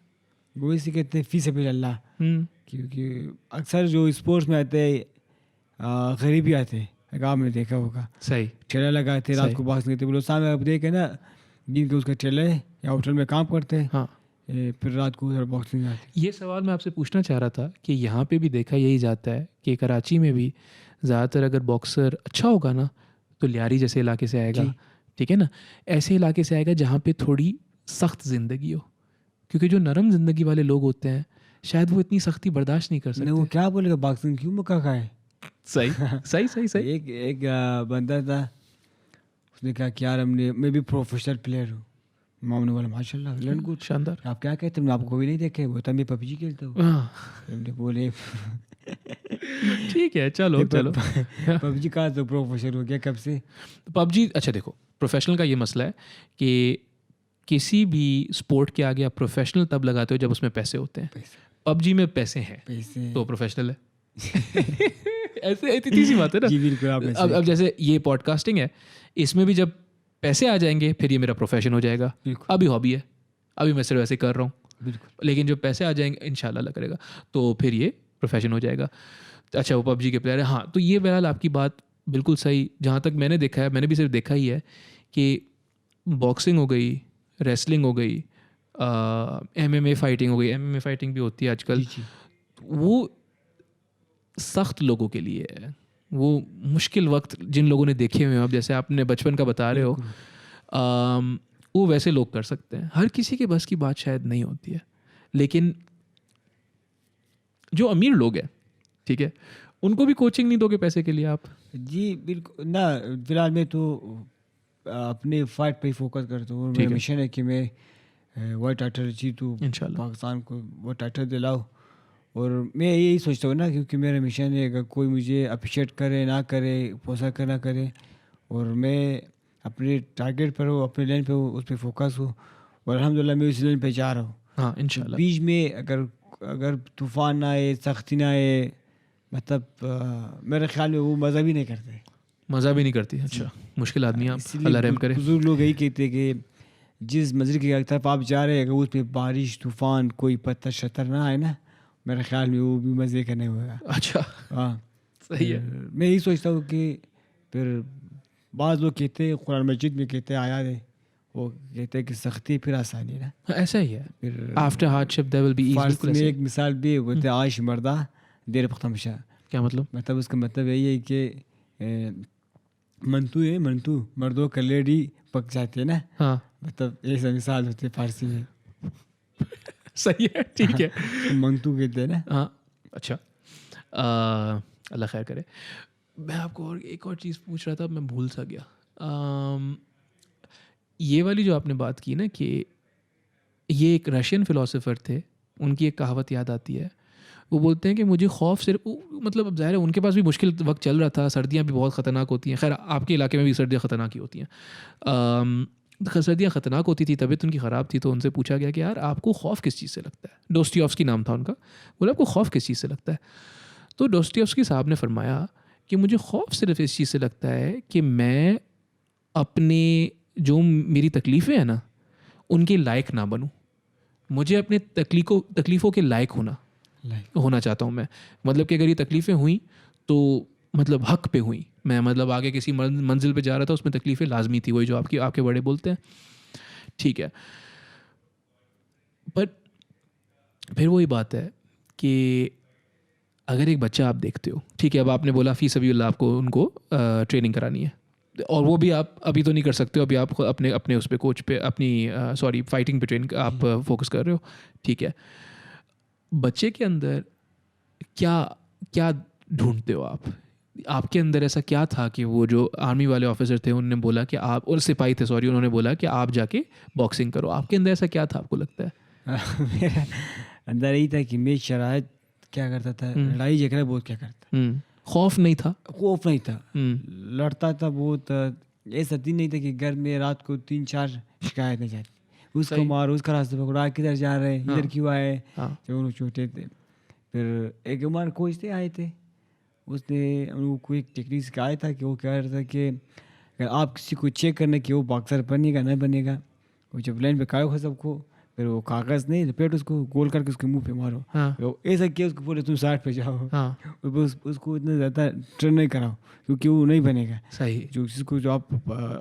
वो इसी कहते हैं फीस पे अल्लाह। क्योंकि अक्सर जो स्पोर्ट्स में आते हैं गरीब ही आते हैं, अगर आपने देखा होगा। सही। ठेला लगाते रात को बॉक्सिंग करते। बलूचिस्तान में आप देखे ना, जिनके उसका ठेला है या होटल में काम करते हैं, हाँ, फिर रात को उधर बॉक्सिंग आती। ये सवाल मैं आपसे पूछना चाह रहा था कि यहाँ पे भी देखा यही जाता है कि कराची में भी ज़्यादातर अगर बॉक्सर अच्छा होगा ना तो लियारी जैसे इलाके से आएगा, ठीक है ना, ऐसे इलाके से आएगा जहाँ पे थोड़ी सख्त ज़िंदगी हो, क्योंकि जो नरम ज़िंदगी वाले लोग होते हैं शायद वो इतनी सख्ती बर्दाश्त नहीं कर सकते। वो क्या बोलेगा बॉक्सिंग क्यों मक्का खाए। सही सही सही सही। एक बंदा था, उसने कहा कि यार मैं भी प्रोफेशनल प्लेयर हूँ। मामने वाला माशाल्लाह लर्न गुड, शानदार। आप क्या कहते हैं, आपको भी नहीं देखे, वो तब मैं पबजी खेलता हूँ। हमने बोले ठीक है, चलो चलो। पबजी का तो प्रोफेशनल हो गया कब से। पबजी, अच्छा देखो प्रोफेशनल का ये मसला है कि किसी भी स्पोर्ट के आगे आप प्रोफेशनल तब लगाते हो जब उसमें पैसे होते हैं। पबजी में पैसे हैं तो प्रोफेशनल है। ऐसे इतनी सी बात है ना। जी बिल्कुल। अब जैसे ये पॉडकास्टिंग है, इसमें भी जब पैसे आ जाएंगे फिर ये मेरा प्रोफेशन हो जाएगा। अभी हॉबी है, अभी मैं सिर्फ ऐसे कर रहा हूँ, लेकिन जब पैसे आ जाएंगे इंशाल्लाह अल्लाह करेगा तो फिर ये प्रोफेशन हो जाएगा। अच्छा, वो पबजी के प्लेयर है। हाँ, तो ये बहरहाल आपकी बात बिल्कुल सही। जहाँ तक मैंने देखा है, मैंने भी सिर्फ देखा ही है कि बॉक्सिंग हो गई, रेसलिंग हो गई, MMA फाइटिंग हो गई, MMA फाइटिंग भी होती है आजकल, वो सख्त लोगों के लिए है। वो मुश्किल वक्त जिन लोगों ने देखे हुए हैं, अब जैसे आपने बचपन का बता रहे हो, वो वैसे लोग कर सकते हैं। हर किसी के बस की बात शायद नहीं होती है, लेकिन जो अमीर लोग हैं, ठीक है, उनको भी कोचिंग नहीं दोगे पैसे के लिए आप? जी बिल्कुल ना। फिलहाल मैं तो अपने फाइट पे ही फोकस करता हूँ। मेरा मिशन है कि मैं वर्ल्ड टाइटल जीतूँ, पाकिस्तान को वो टाइटल दिलाऊँ। और मैं यही सोचता हूँ ना, क्योंकि मेरा मिशन है, अगर कोई मुझे अप्रिशिएट करे ना करे, पोसा ना करे, और मैं अपने टारगेट पर हूँ, अपने लाइन पे हूँ, उस पर फोकस हूँ, और अल्हम्दुलिल्लाह मैं उस लाइन पे जा रहा हूँ। हाँ इंशाल्लाह। बीच में अगर तूफान ना आए, सख्ती ना आए, मतलब मेरे ख्याल में वो मज़ा भी नहीं करते। मज़ा भी नहीं करती। अच्छा, मुश्किल आदमी आप, अल्लाह रहम करे। बुजुर्ग लोग यही कहते हैं कि जिस मंजिल की तरफ आप जा रहे हैं, अगर उस पर बारिश तूफान कोई पत्थर शतर ना आए ना, मेरे ख्याल में वो भी मज़े का नहीं होगा। अच्छा, हाँ सही है। मैं यही सोचता हूँ कि फिर बाज़ लोग कहते हैं, कुरान मस्जिद में कहते हैं, आया है, वो कहते हैं कि सख्ती फिर आसानी ना। ऐसा ही है, फिर after hardship there will be ease. Farsi में एक मिसाल भी बोलते हैं, आयश मर्दा देर पख्तमशा। क्या मतलब? मतलब उसका मतलब यही है कि मंतू मर्दों का लेडी पक जाते हैं ना। हाँ, मतलब ऐसा मिसाल होते हैं फारसी में। सही है, ठीक है। मंगतू कहते हैं ना। हाँ, अच्छा, अल्लाह खैर करे। मैं आपको और एक और चीज़ पूछ रहा था, मैं भूल सा गया। ये वाली जो आपने बात की ना कि ये एक रशियन फ़िलासफ़र थे, उनकी एक कहावत याद आती है। वो बोलते हैं कि मुझे खौफ सिर्फ, मतलब अब ज़ाहिर है उनके पास भी मुश्किल वक्त चल रहा था, सर्दियाँ भी बहुत ख़तरनाक होती हैं। खैर आपके इलाके में भी सर्दियाँ ख़तरनाक ही होती हैं। सर्दियाँ ख़तरनाक होती थी, तबीयत उनकी ख़राब थी, तो उनसे पूछा गया कि यार आपको खौफ किस चीज़ से लगता है। डोस्टोयेव्स्की नाम था उनका। बोला आपको खौफ किस चीज़ से लगता है। तो डोस्टोयेव्स्की साहब ने फरमाया कि मुझे खौफ सिर्फ इस चीज़ से लगता है कि मैं अपने जो मेरी तकलीफ़ें हैं ना, उनके लायक ना बनूँ। मुझे अपने तकलीफ़ों के लायक होना चाहता हूँ मैं। मतलब कि अगर ये तकलीफ़ें हुई तो मतलब हक पे हुई, मैं मतलब आगे किसी मंजिल पे जा रहा था, उसमें तकलीफ़ें लाजमी थी, वही जो आपके बड़े बोलते हैं, ठीक है। पर फिर वही बात है कि अगर एक बच्चा आप देखते हो, ठीक है, अब आपने बोला फ़ी सबीलिल्लाह आपको उनको ट्रेनिंग करानी है, और वो भी आप अभी तो नहीं कर सकते हो, अभी आप अपने उस पे कोच पे अपनी फाइटिंग पे ट्रेन आप फोकस कर रहे हो, ठीक है। बच्चे के अंदर क्या क्या ढूंढते हो आप? आपके अंदर ऐसा क्या था कि वो जो आर्मी वाले ऑफिसर थे उन्होंने बोला कि आप, और सिपाही थे सॉरी, उन्होंने बोला कि आप जाके बॉक्सिंग करो? आपके अंदर ऐसा क्या था आपको लगता है? मेरा अंदर यही था कि मैं शरारत क्या करता था, लड़ाई झगड़ा बहुत क्या करता। खौफ नहीं था? खौफ नहीं था, लड़ता था बहुत। ऐसा दिन नहीं था कि घर में रात को 3-4 शिकायत नहीं जाती, उसको मारो, उसका रास्ते पकड़ा, किधर जा रहे हैं, इधर क्यों आए, जब वो छोटे थे। फिर एक हमारे कोच थे आए थे, उसने उनको एक टेक्निक सिखाया था कि वो कह रहा था कि अगर आप किसी को चेक करने कि वो बॉक्सर बनेगा नहीं बनेगा, वो जब लाइन पे खड़े हो सबको, फिर वो कागज़ नहीं लपेट उसको गोल करके उसके मुंह पे मारो। तो ऐसा किया उसको बोले तुम 60 पे जाओ। उसको इतना ज़्यादा ट्रेन नहीं कराओ क्योंकि वो नहीं बनेगा। सही। जो जिसको जो आप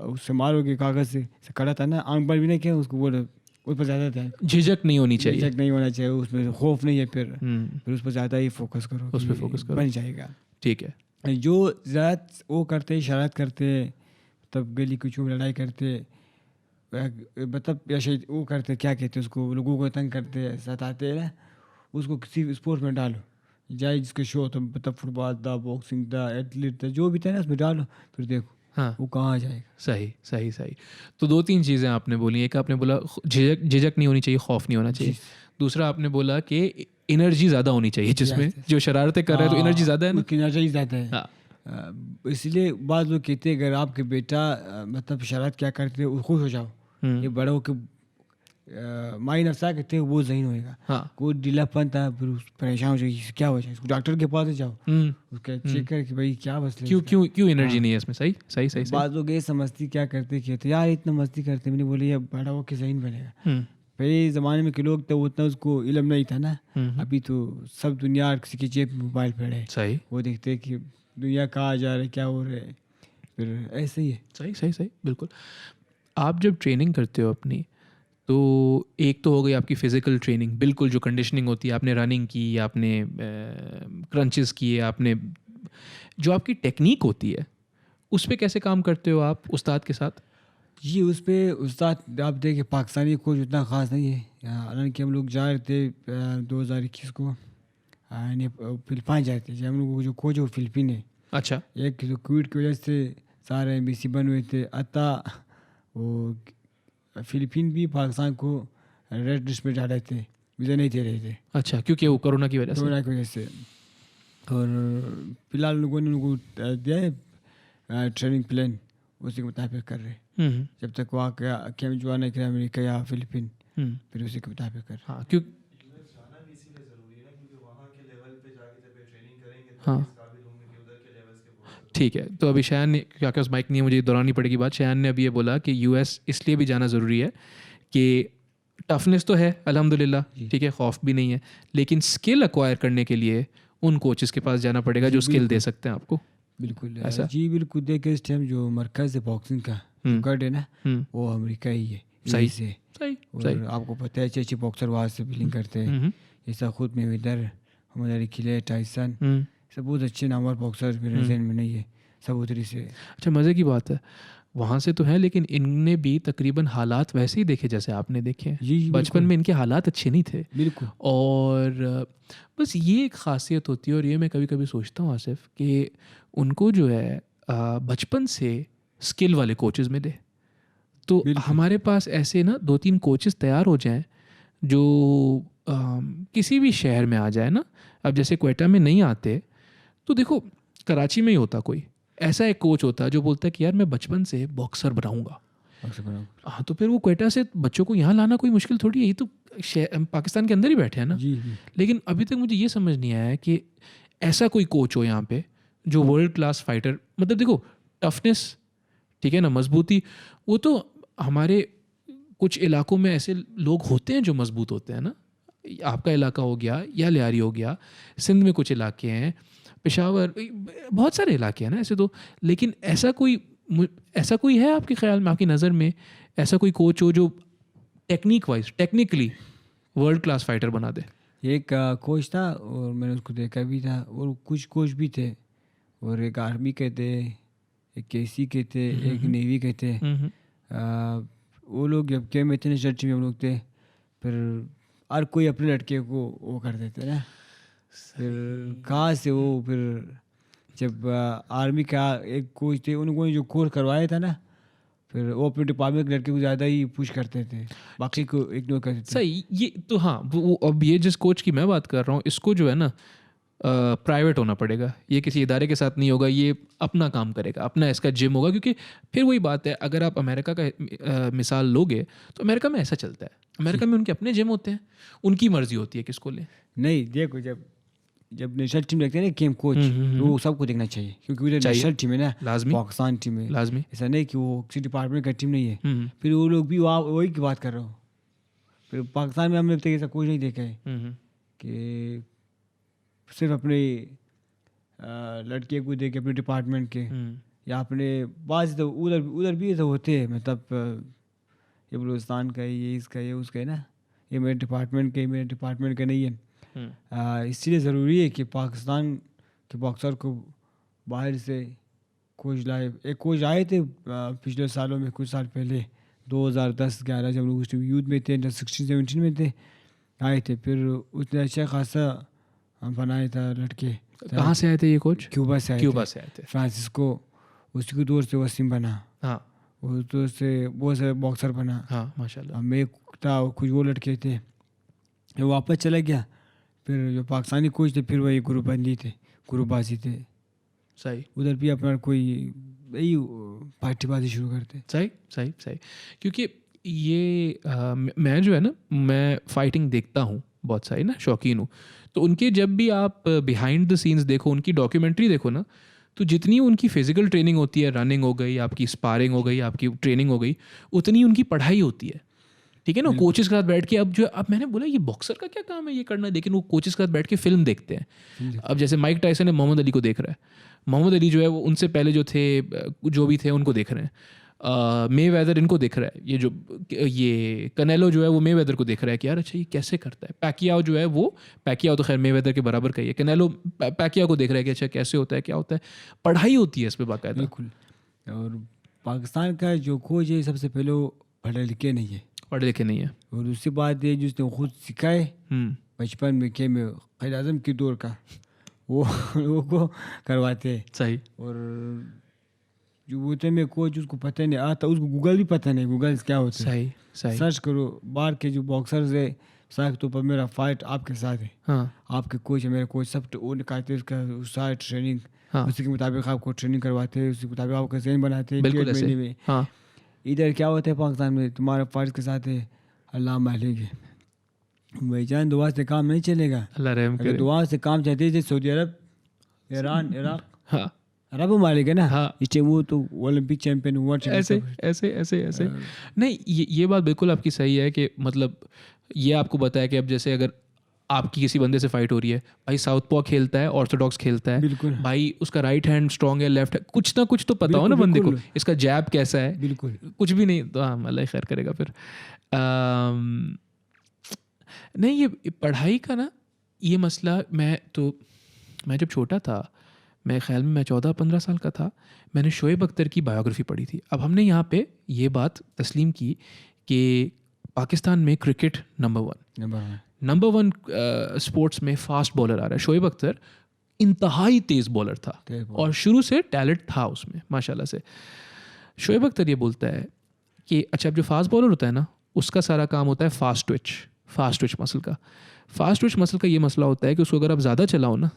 उससे मारोगे कागज़ से खड़ा था ना, आंख पर भी नहीं किया, उसको बोले उस पर ज़्यादा था, झिझक नहीं होनी चाहिए, झिझक नहीं होना चाहिए, उसमें खौफ नहीं है। फिर उस पर ज़्यादा ही फोकस करो, उस पर फोकस करो, बन जाएगा। ठीक है। जो ज़्यादा वो करते शरारत करते, तब गली कुचों में लड़ाई करते, मतलब ऐसे वो करते, क्या कहते हैं उसको, लोगों को तंग करते सताते हैं ना, उसको किसी स्पोर्ट्स में डालो, जाए जिसके शो तो मतलब फुटबॉल था, बॉक्सिंग था, एथलीट था, जो भी था ना उसमें डालो, फिर देखो हाँ वो कहाँ जाएगा। सही सही सही। तो 2-3 चीज़ें आपने बोली। एक आपने बोला झिझक नहीं होनी चाहिए, खौफ नहीं होना चाहिए। दूसरा आपने बोला कि एनर्जी ज़्यादा होनी चाहिए, जिसमें जो शरारतें कर रहा है तो एनर्जी ज़्यादा है ना, एनर्जी ज़्यादा है। इसलिए बाद लोग कहते हैं अगर आपके बेटा मतलब शरारत क्या करते हैं खुश हो जाओ, ये बड़ा हो के माई नफसा कहते हैं वो जहीन होएगा। कोई ढीलापन था फिर परेशान हो जाएगी, क्या हो जाए, डॉक्टर के पास जाओ, उसका चेक कर कि भाई क्या मसला है, क्यों एनर्जी नहीं है इसमें। सही सही सही। बाद लोग ये समझती क्या करते कहते यार इतना मस्ती करते, मैंने बोले ये बड़ा हो के जहीन बनेगा। पहले ज़माने में के लोग तो उतना उसको इल्म नहीं था ना, अभी तो सब दुनिया किसी की जेब में मोबाइल पड़े है, सही, वो देखते कि दुनिया कहाँ जा रहा है, क्या हो रहा है, फिर ऐसे ही है। सही सही सही, बिल्कुल। आप जब ट्रेनिंग करते हो अपनी, तो एक तो हो गई आपकी फ़िज़िकल ट्रेनिंग, बिल्कुल जो कंडीशनिंग होती है, आपने रनिंग की, आपने क्रंचेस किए, आपने जो आपकी टेक्निक होती है उस पर कैसे काम करते हो आप उस्ताद के साथ? जी उस पर उस्ताद आप देखिए पाकिस्तानी कोच उतना ख़ास नहीं है। हालांकि हम लोग जा रहे थे 2021 को फिलिपाइन जा रहे थे, हम लोग जो कोच है वो फिलिपीन है। अच्छा। एक तो कोविड की वजह से सारे एम्बेसी बंद हुए थे, अतः वो फिलिपीन भी पाकिस्तान को रेड लिस्ट में डाले थे, वीज़ा नहीं दे रहे थे। अच्छा, क्योंकि वो कोरोना की वजह से। और फिलहाल लोगों ने उनको दिया है ट्रेनिंग प्लान, उसी के मुताबिक कर रहे हैं। जब तक वहाँ क्या जुआ नहीं करा अमेरिका या फिलिपीन, फिर उसी के मुताबिक कर। हाँ क्यों, हाँ ठीक है। तो अभी शयान ने, क्या क्या उस माइक नहीं है, मुझे दोहरानी पड़ेगी बात, शयान ने अभी ये बोला कि यूएस इसलिए भी जाना ज़रूरी है कि टफनेस तो है अल्हम्दुलिल्लाह, ठीक है, खौफ भी नहीं है, लेकिन स्किल एक्वायर करने के लिए उन कोचेस के पास जाना पड़ेगा जो स्किल दे सकते हैं आपको। बिल्कुल ऐसा जी, बिल्कुल। देखिए इस टाइम जो मरकज़ है बॉक्सिंग का गढ़ है ना, वो अमेरिका ही है। सही से सही, और आपको पता है अच्छे बॉक्सर वहाँ से बिलिंग करते हैं, ऐसा खुद में इधर हमारे खिले टाइसन सब बहुत अच्छे नामवर बॉक्सर मेरे जहन में नहीं है, सब उधरी से। अच्छा, मज़े की बात है, वहाँ से तो है, लेकिन इनने भी तकरीबन हालात वैसे ही देखे जैसे आपने देखे हैं। जी बचपन में इनके हालात अच्छे नहीं थे। बिल्कुल। और बस ये एक ख़ासियत होती है, और ये मैं कभी कभी सोचता हूँ आसिफ कि उनको जो है बचपन से स्किल वाले कोचेज़ मिले, तो हमारे पास ऐसे ना 2-3 कोचेज़ तैयार हो जाएं जो किसी भी शहर में आ जाए ना। अब जैसे क्वेटा में नहीं आते, तो देखो कराची में ही होता कोई ऐसा एक कोच होता है जो बोलता है कि यार मैं बचपन से बॉक्सर बनाऊंगा। हाँ, तो फिर वो क्वेटा से बच्चों को यहाँ लाना कोई मुश्किल थोड़ी है, ये तो पाकिस्तान के अंदर ही बैठे हैं ना। जी। लेकिन अभी तक मुझे ये समझ नहीं आया है कि ऐसा कोई कोच हो यहाँ पे जो वर्ल्ड क्लास फाइटर, मतलब देखो टफनेस ठीक है ना, मजबूती, वो तो हमारे कुछ इलाकों में ऐसे लोग होते हैं जो मजबूत होते हैं ना। आपका इलाका हो गया या लियारी हो गया, सिंध में कुछ इलाके हैं, पेशावर, बहुत सारे इलाके हैं ना ऐसे तो। लेकिन ऐसा कोई है आपके ख्याल में, आपकी नज़र में ऐसा कोई कोच हो जो टेक्निकली वर्ल्ड क्लास फाइटर बना दे? एक कोच था और मैंने उसको देखा भी था, और कुछ कोच भी थे, और एक आर्मी के थे, एक केसी के थे, एक नेवी के थे। वो लोग जब के में थे ना, चर्च में हम लोग थे, फिर हर कोई अपने लड़के को वो कर देते ना। फिर कहाँ से वो, फिर जब आर्मी का एक कोच थे, उनको जो कोर्स करवाया था ना, फिर वो अपने डिपार्टमेंट के लड़के को ज़्यादा ही पुश करते थे, बाकी को इग्नोर करते थे। सही, ये तो हाँ, वो अब ये जिस कोच की मैं बात कर रहा हूँ, इसको जो है ना प्राइवेट होना पड़ेगा, ये किसी इदारे के साथ नहीं होगा, ये अपना काम करेगा, अपना इसका जिम होगा। क्योंकि फिर वही बात है, अगर आप अमेरिका का मिसाल लोगे तो अमेरिका में ऐसा चलता है, अमेरिका में उनके अपने जिम होते हैं, उनकी मर्जी होती है किसको ले। नहीं देखो, जब नेशनल टीम देखते हैं ना गेम कोच, तो वो सबको देखना चाहिए, क्योंकि उधर नेशनल टीम है ना, लाजमी पाकिस्तान टीम है, लाजमी, ऐसा नहीं कि वो किसी डिपार्टमेंट का टीम नहीं है। फिर वो लोग भी वही की बात कर रहे हो। फिर पाकिस्तान में हमने अब तक ऐसा कुछ नहीं देखा है कि सिर्फ अपने लड़के को देखे अपने डिपार्टमेंट के, या अपने बाज, तो उधर भी ऐसा होते हैं, मतलब ये बलूचिस्तान का है, ये इसका, ये उसका है ना, ये मेरे डिपार्टमेंट का नहीं है। इसलिए ज़रूरी है कि पाकिस्तान के बॉक्सर को बाहर से कोच लाए। एक कोच आए थे पिछले सालों में, कुछ साल पहले 2010-11 जब लोग उस यूथ में थे, 16-17 में थे, आए थे। फिर उसने अच्छा खासा बनाया था लड़के। कहाँ से आए थे ये कोच? क्यूबा से आए थे। फ्रांसिस्को, उसकी दौर से वसीम बना, हाँ, उस दौर से बहुत सारे बॉक्सर बना। हाँ माशाल्लाह। मैं था, कुछ वो लड़के थे, वो वापस चला गया। फिर जो पाकिस्तानी कोच थे, फिर वही ग्रुपबाजी थे। सही, उधर भी अपना कोई यही पार्टीबाजी शुरू करते। सही, क्योंकि ये मैं जो है ना, मैं फाइटिंग देखता हूँ बहुत सारी ना, शौकीन हूँ। तो उनके जब भी आप बिहाइंड द सीन्स देखो, उनकी डॉक्यूमेंट्री देखो ना, तो जितनी उनकी फिजिकल ट्रेनिंग होती है, रनिंग हो गई, आपकी स्पारिंग हो गई, आपकी ट्रेनिंग हो गई, उतनी उनकी पढ़ाई होती है। ठीक है ना, कोचेस के साथ बैठ के, अब मैंने बोला ये बॉक्सर का क्या काम है ये करना, लेकिन वो कोचेस के साथ बैठ के फिल्म देखते हैं। अब जैसे माइक टायसन है, मोहम्मद अली को देख रहा है, मोहम्मद अली जो है वो उनसे पहले जो थे, जो भी थे उनको देख रहे हैं, मेवेदर इनको देख रहा है, ये कनेलो जो है वो मेवेदर को देख रहा है कि यार अच्छा ये कैसे करता है। पैकियाओ जो है वो, पैकियाओ तो खैर मेवेदर के बराबर का ही है, कनेलो पैकियाओ को देख रहा है कि अच्छा कैसे होता है, क्या होता है, पढ़ाई होती है इस पर बाकायदा। बिल्कुल। और पाकिस्तान का जो कोच है, सबसे पहले वो पढ़े लिखे नहीं है, और उसके बाद ये जिसने खुद सिखाए बचपन में के में क़ायद आज़म की दौर का, वो को करवाते हैं। सही। और जो बोलते में कोच उसको पता नहीं आता, उसको गूगल भी पता नहीं गूगल क्या होता है। सही। सर्च करो, बाहर के जो बॉक्सर्स है, साथ तो पर मेरा फाइट आपके साथ है, हाँ, आपके कोच है, मेरे कोच सब वो निकालते हैं उसका सारा ट्रेनिंग, उसी के मुताबिक आपको ट्रेनिंग करवाते हैं, उसी के मुताबिक आपका ज़हन बनाते हैं 1 महीने में। हाँ। इधर क्या होता है पाकिस्तान में, तुम्हारा फाइट के साथ है अल्लाह मालिक है भाईजान, दुआ से काम नहीं चलेगा। अल्लाह रहम करे। दुआ से काम चाहते थे सऊदी अरब, ईरान, इराक, हाँ, अरब मालिक है ना, हाँ। इसलिए वो तो ओलंपिक चैंपियन हुआ। ऐसे नहीं, ये बात बिल्कुल आपकी सही है कि मतलब ये आपको बताया कि अब जैसे अगर आपकी किसी बंदे से फाइट हो रही है, भाई साउथ पॉ खेलता है, ऑर्थोडॉक्स खेलता है, बिल्कुल भाई उसका राइट हैंड स्ट्रॉन्ग है, लेफ्ट है, कुछ ना कुछ तो पता हो ना बंदे को, इसका जैब कैसा है, बिल्कुल कुछ भी नहीं तो हाँ अल्लाह खैर करेगा। फिर नहीं, ये पढ़ाई का ना ये मसला, मैं जब छोटा था, मेरे ख्याल में मैं 14-15 साल का था, मैंने शोएब अख्तर की बायोग्राफी पढ़ी थी. अब हमने यहाँ पे ये बात तस्लीम की कि पाकिस्तान में क्रिकेट नंबर वन स्पोर्ट्स में फास्ट बॉलर आ रहा है. शोएब अख्तर इंतहाई तेज़ बॉलर था और शुरू से टैलेंट था उसमें माशाल्लाह से. शोएब अख्तर ये बोलता है कि अच्छा, अब जो फास्ट बॉलर होता है ना, उसका सारा काम होता है फास्ट ट्विच मसल का. फास्ट ट्विच मसल का ये मसला होता है कि उसको अगर आप ज़्यादा चलाओ ना,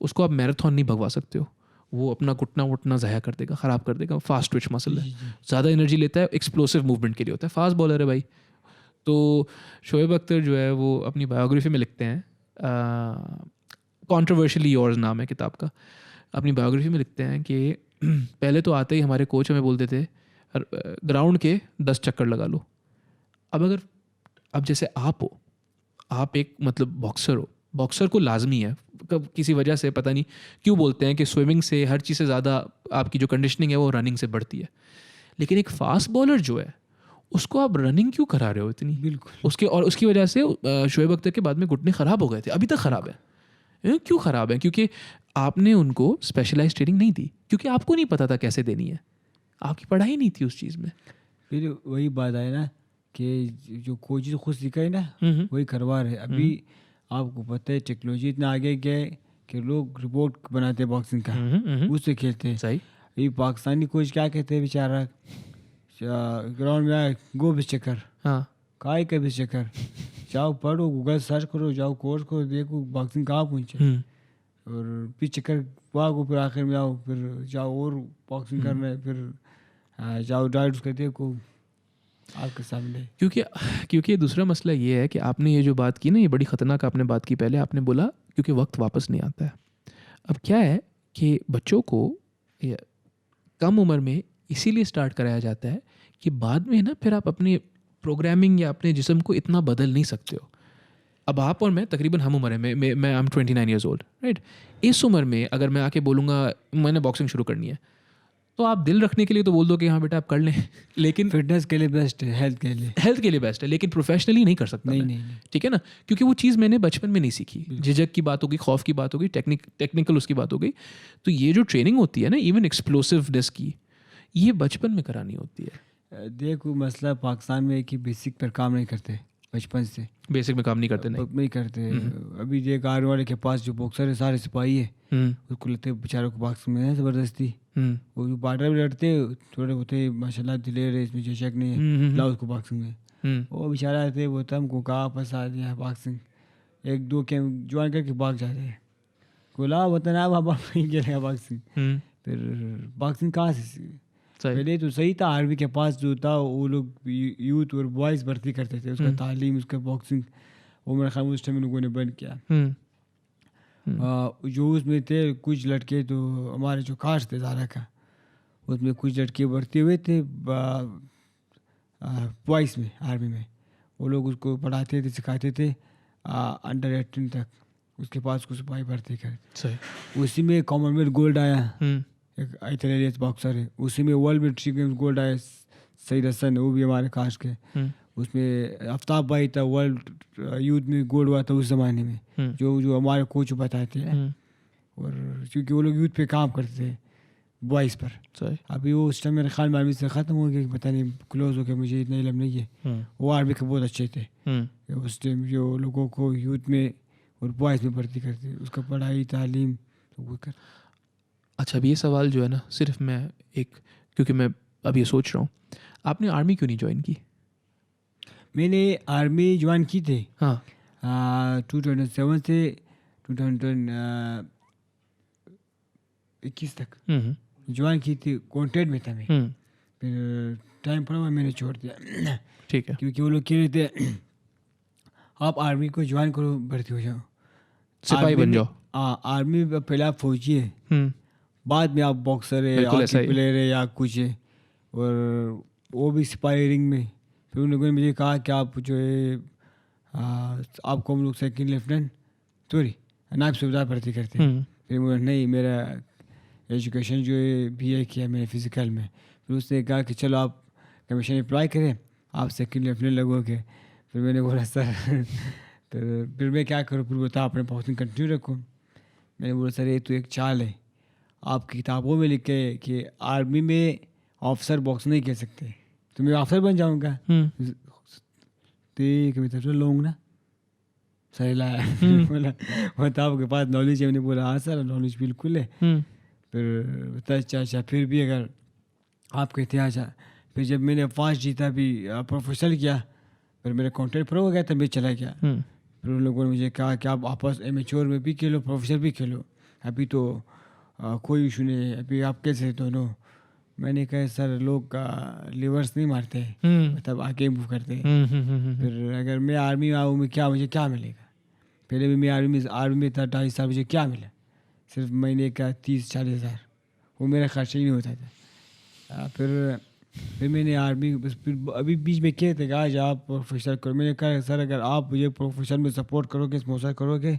उसको आप मैराथन नहीं भगवा सकते हो. वो अपना घुटना वुटना ज़ाया कर देगा, ख़राब कर देगा. फास्ट ट्विच मसल है, ज़्यादा एनर्जी लेता है, एक्सप्लोसिव मूवमेंट के लिए होता है. फास्ट बॉलर है भाई. तो शोएब अख्तर जो है वो अपनी बायोग्राफी में लिखते हैं, कॉन्ट्रोवर्शियली योर्स नाम है किताब का. अपनी बायोग्राफी में लिखते हैं कि पहले तो आते ही हमारे कोच हमें बोलते थे ग्राउंड के 10 चक्कर लगा लो. अब जैसे आप एक मतलब बॉक्सर को लाजमी है किसी वजह से, पता नहीं क्यों बोलते हैं कि स्विमिंग से हर चीज़ से ज़्यादा आपकी जो कंडीशनिंग है वो रनिंग से बढ़ती है. लेकिन एक फास्ट बॉलर जो है उसको आप रनिंग क्यों करा रहे हो इतनी? बिल्कुल. और उसकी वजह से शोएब अख्तर के बाद में घुटने ख़राब हो गए थे, अभी तक ख़राब है. क्यों ख़राब है? क्योंकि आपने उनको स्पेशलाइज ट्रेनिंग नहीं दी, क्योंकि आपको नहीं पता था कैसे देनी है, आपकी पढ़ाई नहीं थी उस चीज़ में. फिर वही बात है ना कि जो कोच खुद सीखा है ना वही करवा रहे. अभी आपको पता है टेक्नोलॉजी इतना आगे गया है कि लोग रिपोर्ट बनाते हैं बॉक्सिंग का, उससे खेलते हैं. सही. ये पाकिस्तानी कोच क्या कहते हैं बेचारा, ग्राउंड में गो 20 चक्कर, हाँ, काय का 20 चक्कर, जाओ पढ़ो, गूगल सर्च करो, जाओ कोर्स करो, देखो बॉक्सिंग कहाँ पहुँचे, और 20 चक्कर भागो, फिर आखिर में आओ, फिर जाओ और बॉक्सिंग करना है, फिर जाओ डाइट उसका देखो आपके सामने. क्योंकि दूसरा मसला ये है कि आपने ये जो बात की ना, ये बड़ी ख़तरनाक आपने बात की. पहले आपने बोला क्योंकि वक्त वापस नहीं आता है. अब क्या है कि बच्चों को कम उम्र में इसीलिए स्टार्ट कराया जाता है कि बाद में ना फिर आप अपने प्रोग्रामिंग या अपने जिस्म को इतना बदल नहीं सकते हो. अब आप और मैं तकरीबन हम उम्र है, मैं I am 29 years old, right. इस उम्र में अगर मैं आके बोलूँगा मैंने बॉक्सिंग शुरू करनी है, तो आप दिल रखने के लिए तो बोल दो कि हाँ बेटा आप कर लें, लेकिन फिटनेस के लिए बेस्ट है, हेल्थ के लिए बेस्ट है, लेकिन प्रोफेशनली नहीं कर सकता. नहीं. ठीक है ना, क्योंकि वो चीज़ मैंने बचपन में नहीं सीखी. झिझक की बात होगी, खौफ की बात होगी, टेक्निकल उसकी बात हो गई. तो ये जो ट्रेनिंग होती है ना, इवन एक्सप्लोसिवनेस की, ये बचपन में करानी होती है. देखो मसला पाकिस्तान में कि बेसिक पर काम नहीं करते, बचपन से बेसिक में काम नहीं करते. नहीं करते. अभी देख आर्मी वाले के पास जो बॉक्सर है सारे सिपाही है, उसको लेते बेचारों को बॉक्सिंग में है ज़बरदस्ती. वो जो बॉर्डर में लड़ते थोड़े होते माशाल्लाह दिलेर है, इसमें शक नहीं है, लाओ उसको बॉक्सिंग में. वो बेचारा रहते वो तम को कहाँ फंसा दिया बॉक्सिंग, 1-2 के ज्वाइन करके भाग जाते हैं, बोला वतन आप नहीं खेलेगा बॉक्सिंग. फिर बॉक्सिंग कहाँ से? पहले तो सही था, आर्मी के पास जो था वो लोग यूथ और बॉयज़ भर्ती करते थे, उसका तालीम उसका बॉक्सिंग, वो मेरे ख्याल में उस टाइम लोगों ने बंद किया. जो उसमें थे कुछ लड़के तो हमारे जो कास्ट थे ज़ारा का, उसमें कुछ लड़के भर्ती हुए थे बॉयज़ में, आर्मी में. वो लोग उसको पढ़ाते थे, सिखाते थे अंडर 18 तक, उसके पास कुछ सिपाही भर्ती कर. उसी में कॉमनवेल्थ गोल्ड आया, एक एथलेट बॉक्सर है, उसी में वर्ल्ड मिलिट्री गेम्स गोल्ड आया सईद हसन, वो भी हमारे कास्ट के. उसमें आफ्ताब भाई था, वर्ल्ड यूथ में गोल्ड हुआ था उस ज़माने में, जो हमारे कोच बताते हैं. और क्योंकि वो लोग यूथ पे काम करते थे बॉयज़ पर. अभी वो उस टाइम मेरे ख्याल में आर्मी से ख़त्म हो गया, पता नहीं क्लोज हो गया, मुझे इतना इल्म नहीं है. वो आर्मी के बहुत अच्छे थे उस टाइम, जो लोगों को यूथ में और बॉयज़ में भर्ती करते, उसका पढ़ाई तालीम सब वो कर. अच्छा, अब ये सवाल जो है ना, सिर्फ मैं क्योंकि मैं अब ये सोच रहा हूँ, आपने आर्मी क्यों नहीं ज्वाइन की? मैंने आर्मी ज्वाइन की थी. हाँ. 2007 से 2021 तक ज्वाइन की थी, कॉन्ट्रैक्ट में था मैं. फिर टाइम पड़ा हुआ मैंने छोड़ दिया. ठीक है. क्योंकि वो लोग कह रहे थे आप आर्मी को ज्वाइन करो, भर्ती हो जाओ, सिपाही बन जाओ. आर्मी पहले आप फौजी है, बाद में आप बॉक्सर है, हॉकी प्लेयर है या कुछ है, और वो भी सिपाही रिंग में. फिर उन लोगों ने मुझे कहा कि आप जो है आपको हम लोग सेकंड लेफ्टिनेंट सॉरी नायब सूबेदार भर्ती करते हैं. फिर मुझे नहीं, मेरा एजुकेशन जो है BA किया मैंने फिज़िकल में. फिर उसने कहा कि चलो आप कमीशन अप्लाई करें, आप सेकंड लेफ्टिनेंट लगोगे. फिर मैंने बोला सर फिर मैं क्या करूँ? फिर बता अपने बॉक्सिंग कंटिन्यू रखूँ. मैंने बोला सर ये तो एक चाल है, आपकी किताबों में लिखे कि आर्मी में ऑफिसर बॉक्स नहीं खेल सकते, तो मैं ऑफिसर बन जाऊँगा। ठीक है तो लोग ना सही लाया। बोला बता आपके पास नॉलेज है? मैंने बोला हाँ सर नॉलेज बिल्कुल है। फिर बता अच्छा फिर भी अगर आप कहते हैं अच्छा, फिर जब मैंने फास्ट जीता भी प्रोफेशनल किया, फिर मेरा कॉन्ट्रैक्ट प्रो हो गया, तब मैं चला गया। फिर उन लोगों ने मुझे कहा कि आप आपस एमेच्योर में भी खेलो प्रोफेशनल भी खेलो, अभी तो कोई इशू नहीं है, अभी आप कैसे दोनों। मैंने कहा सर लोग लिवर्स नहीं मारते मतलब आगे मूव करते। फिर अगर मैं आर्मी में आऊँ मैं क्या मुझे क्या मिलेगा? पहले भी मैं आर्मी में था 2.5 साल, मुझे क्या मिला? सिर्फ महीने का 30-40 हज़ार, वो मेरा खर्चा ही नहीं होता था। फिर मैंने आर्मी फिर अभी बीच में कहते थे कि आज आप प्रोफेशनल करो। मैंने कहा सर अगर आप मुझे प्रोफेशनल में सपोर्ट करोगे, स्पॉन्सर करोगे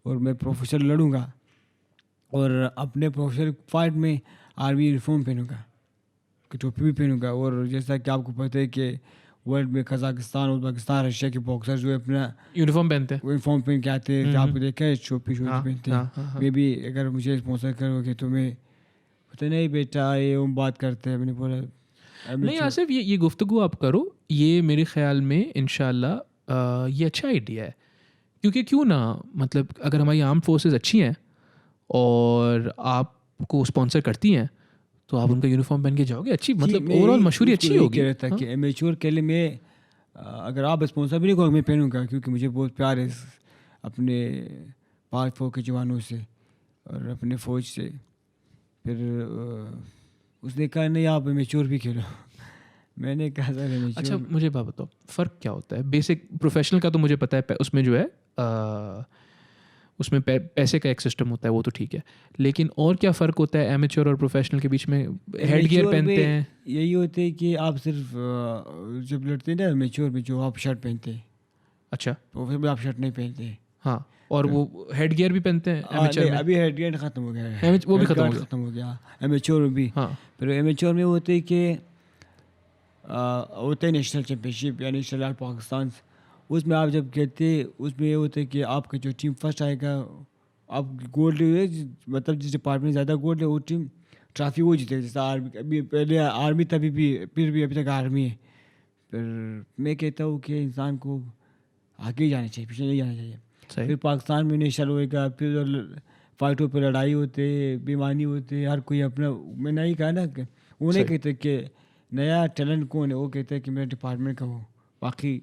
और मैं प्रोफेशनल लड़ूंगा और अपने प्रोफेशनल फाइट में आर्मी यूनिफॉर्म पहनूंगा, टोपी भी पहनूंगा। और जैसा कि आपको पता है कि वर्ल्ड में कजाकिस्तान और पाकिस्तान रशिया के बॉक्सर जो है अपना यूनिफॉर्म पहनते हैं, यूनिफॉर्म पहन के आते हैं, आपको देखा है टोपी पहनते हैं। मैं भी अगर मुझे स्पॉन्सर करोगे तो मैं पता नहीं बेटा ये हम बात करते हैं। मैंने बोला नहीं आसिफ ये गुफ्तगू आप करो, ये मेरे ख्याल में इंशाल्लाह ये अच्छा आइडिया है। क्योंकि क्यों ना, मतलब अगर हमारी आर्म फोर्सेस अच्छी हैं और आपको स्पॉन्सर करती हैं तो आप उनका यूनिफॉर्म पहन के जाओगे, अच्छी मतलब ओवरऑल मशहूरी अच्छी होगी। कह रहा था कि एमेच्योर के लिए मैं अगर आप स्पॉन्सर भी नहीं करोगे मैं पहनूंगा, क्योंकि मुझे बहुत प्यार है अपने पाक फौज के जवानों से और अपने फ़ौज से। फिर उसने कहा नहीं आप एमेच्योर भी खेलो। मैंने कहा सर एमेच्योर। अच्छा मुझे बात बताओ फ़र्क क्या होता है? बेसिक प्रोफेशनल का तो मुझे पता है, उसमें जो है उसमें पैसे का एक सिस्टम होता है, वो तो ठीक है, लेकिन और क्या फ़र्क होता है एमेच्योर और प्रोफेशनल के बीच में? हेड गियर पहनते हैं, यही होते है कि आप सिर्फ जब लड़ते हैं ना एमेच्योर में जो आप शर्ट पहनते हैं, अच्छा प्रोफेशनल में आप शर्ट नहीं पहनते। हाँ, और वो हेड गियर भी पहनते हैं एमेच्योर में? अभी हेड गियर खत्म हो गया है, वो भी खत्म हो गया एमेच्योर में भी। हाँ, फिर एमेच्योर में होते है कि होता है नेशनल चैम्पियनशिप या नेशनल पाकिस्तान, उसमें आप जब खेलते उसमें ये होता है कि आपका जो टीम फर्स्ट आएगा, आप गोल्ड मतलब जिस डिपार्टमेंट में ज़्यादा गोल्ड है वो टीम ट्रॉफी वो जीतेगा। जैसे आर्मी, अभी पहले आर्मी तभी भी फिर भी अभी तक आर्मी है। फिर मैं कहता हूँ कि इंसान को आगे ही जाना चाहिए, पीछे नहीं जाना चाहिए। फिर पाकिस्तान में नेशनल होएगा, फिर फाइटों पर लड़ाई होते, बेईमानी होते, हर कोई अपना। मैंने नहीं कहा ना कि वो नहीं कहते कि नया टैलेंट कौन है, वो कहते हैं कि मेरे डिपार्टमेंट का हो, बाकी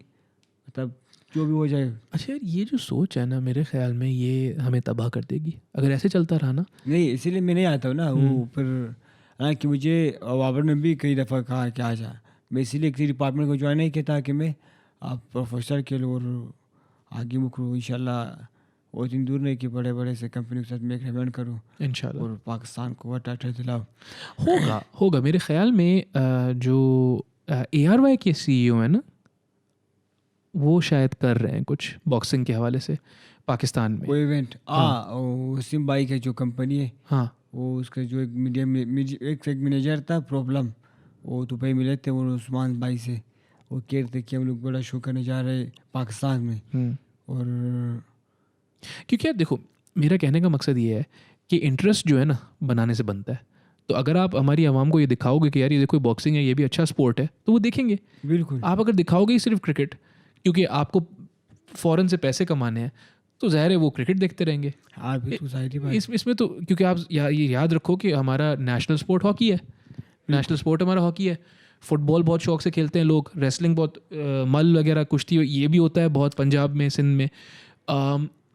मतलब जो भी हो जाए। अच्छा यार ये जो सोच है ना मेरे ख्याल में ये हमें तबाह कर देगी अगर ऐसे चलता रहा ना। नहीं इसीलिए मैं नहीं आता हूँ ना वो। फिर हालांकि मुझे बाबर ने भी कई दफ़ा कहा कि आ जा, मैं इसीलिए किसी डिपार्टमेंट को ज्वाइन नहीं किया कि मैं आप प्रोफेसर के लो और आगे मुकरूँ इंशाल्लाह। वो दिन दूर नहीं कि बड़े बड़े से कंपनी के साथ मैं रिकमेंड करूँ इंशाल्लाह और पाकिस्तान को टाइटल दिलाओ। होगा मेरे ख्याल में। जो ARY के CEO है ना, वो शायद कर रहे हैं कुछ बॉक्सिंग के हवाले से पाकिस्तान में कोई इवेंट। वसीम भाई के जो कंपनी है, हाँ वो उसका जो एक मैनेजर था प्रॉब्लम, वो दुबई मिले थे वो उस्मान भाई से, वो कह रहे थे कि हम लोग बड़ा शो करने जा रहे हैं पाकिस्तान में। और क्योंकि यार देखो मेरा कहने का मकसद ये है कि इंटरेस्ट जो है ना बनाने से बनता है। तो अगर आप हमारी आवाम को ये दिखाओगे कि यार ये देखो बॉक्सिंग है, ये भी अच्छा स्पोर्ट है, तो वो देखेंगे। बिल्कुल। आप अगर दिखाओगे ही सिर्फ क्रिकेट, क्योंकि आपको फ़ौरन से पैसे कमाने हैं, तो ज़ाहिर है वो क्रिकेट देखते रहेंगे। इसमें तो क्योंकि आप ये याद रखो कि हमारा नेशनल स्पोर्ट हॉकी है, नेशनल स्पोर्ट हमारा हॉकी है। फुटबॉल बहुत शौक से खेलते हैं लोग, रेसलिंग बहुत, मल वगैरह कुश्ती ये भी होता है बहुत पंजाब में, सिंध में।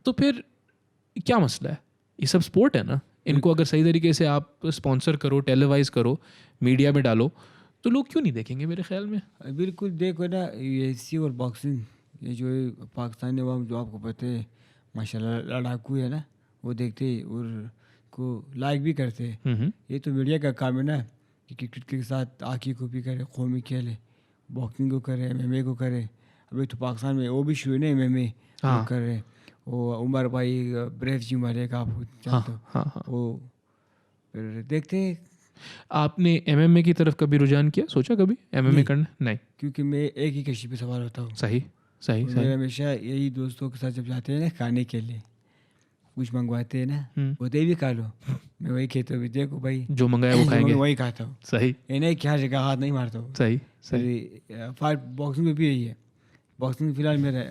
तो फिर क्या मसला है? ये सब स्पोर्ट है ना, इनको अगर सही तरीके से आप स्पॉन्सर करो, टेलीवाइज करो, मीडिया में डालो, तो लोग क्यों नहीं देखेंगे मेरे ख्याल में। बिल्कुल। देखो ना UFC और बॉक्सिंग, ये जो पाकिस्तानी अवाम जो आपको पता है माशाल्लाह लड़ाकू है ना, वो देखते और को लाइक भी करते हैं। ये तो मीडिया का काम है ना कि क्रिकेट के साथ आँखी को भी करे, कौमी खेल है, बॉक्सिंग को करे, MMA को करे। अभी तो पाकिस्तान में वो भी शुरू नहीं MMA कर रहे हैं। वो उमर भाई ब्रेव जी मारे का आप जानते हो। वो फिर देखते। आपने MMA की तरफ कभी रुझान किया, सोचा कभी MMA करना? नहीं, क्योंकि मैं एक ही कशी पे सवार होता हूँ। सही। मैं हमेशा यही दोस्तों के साथ जब जाते हैं ना खाने के लिए, कुछ मंगवाते हैं ना, वो दे भी खा लो, मैं वही कहता हूँ देखो भाई जो मंगाया वो खाएंगे, वही खाता हूँ। सही, ये नहीं कि हर जगह हाथ नहीं मारता हूँ। सही सही। फिर फाइट बॉक्सिंग में भी यही है। बॉक्सिंग फिलहाल मेरा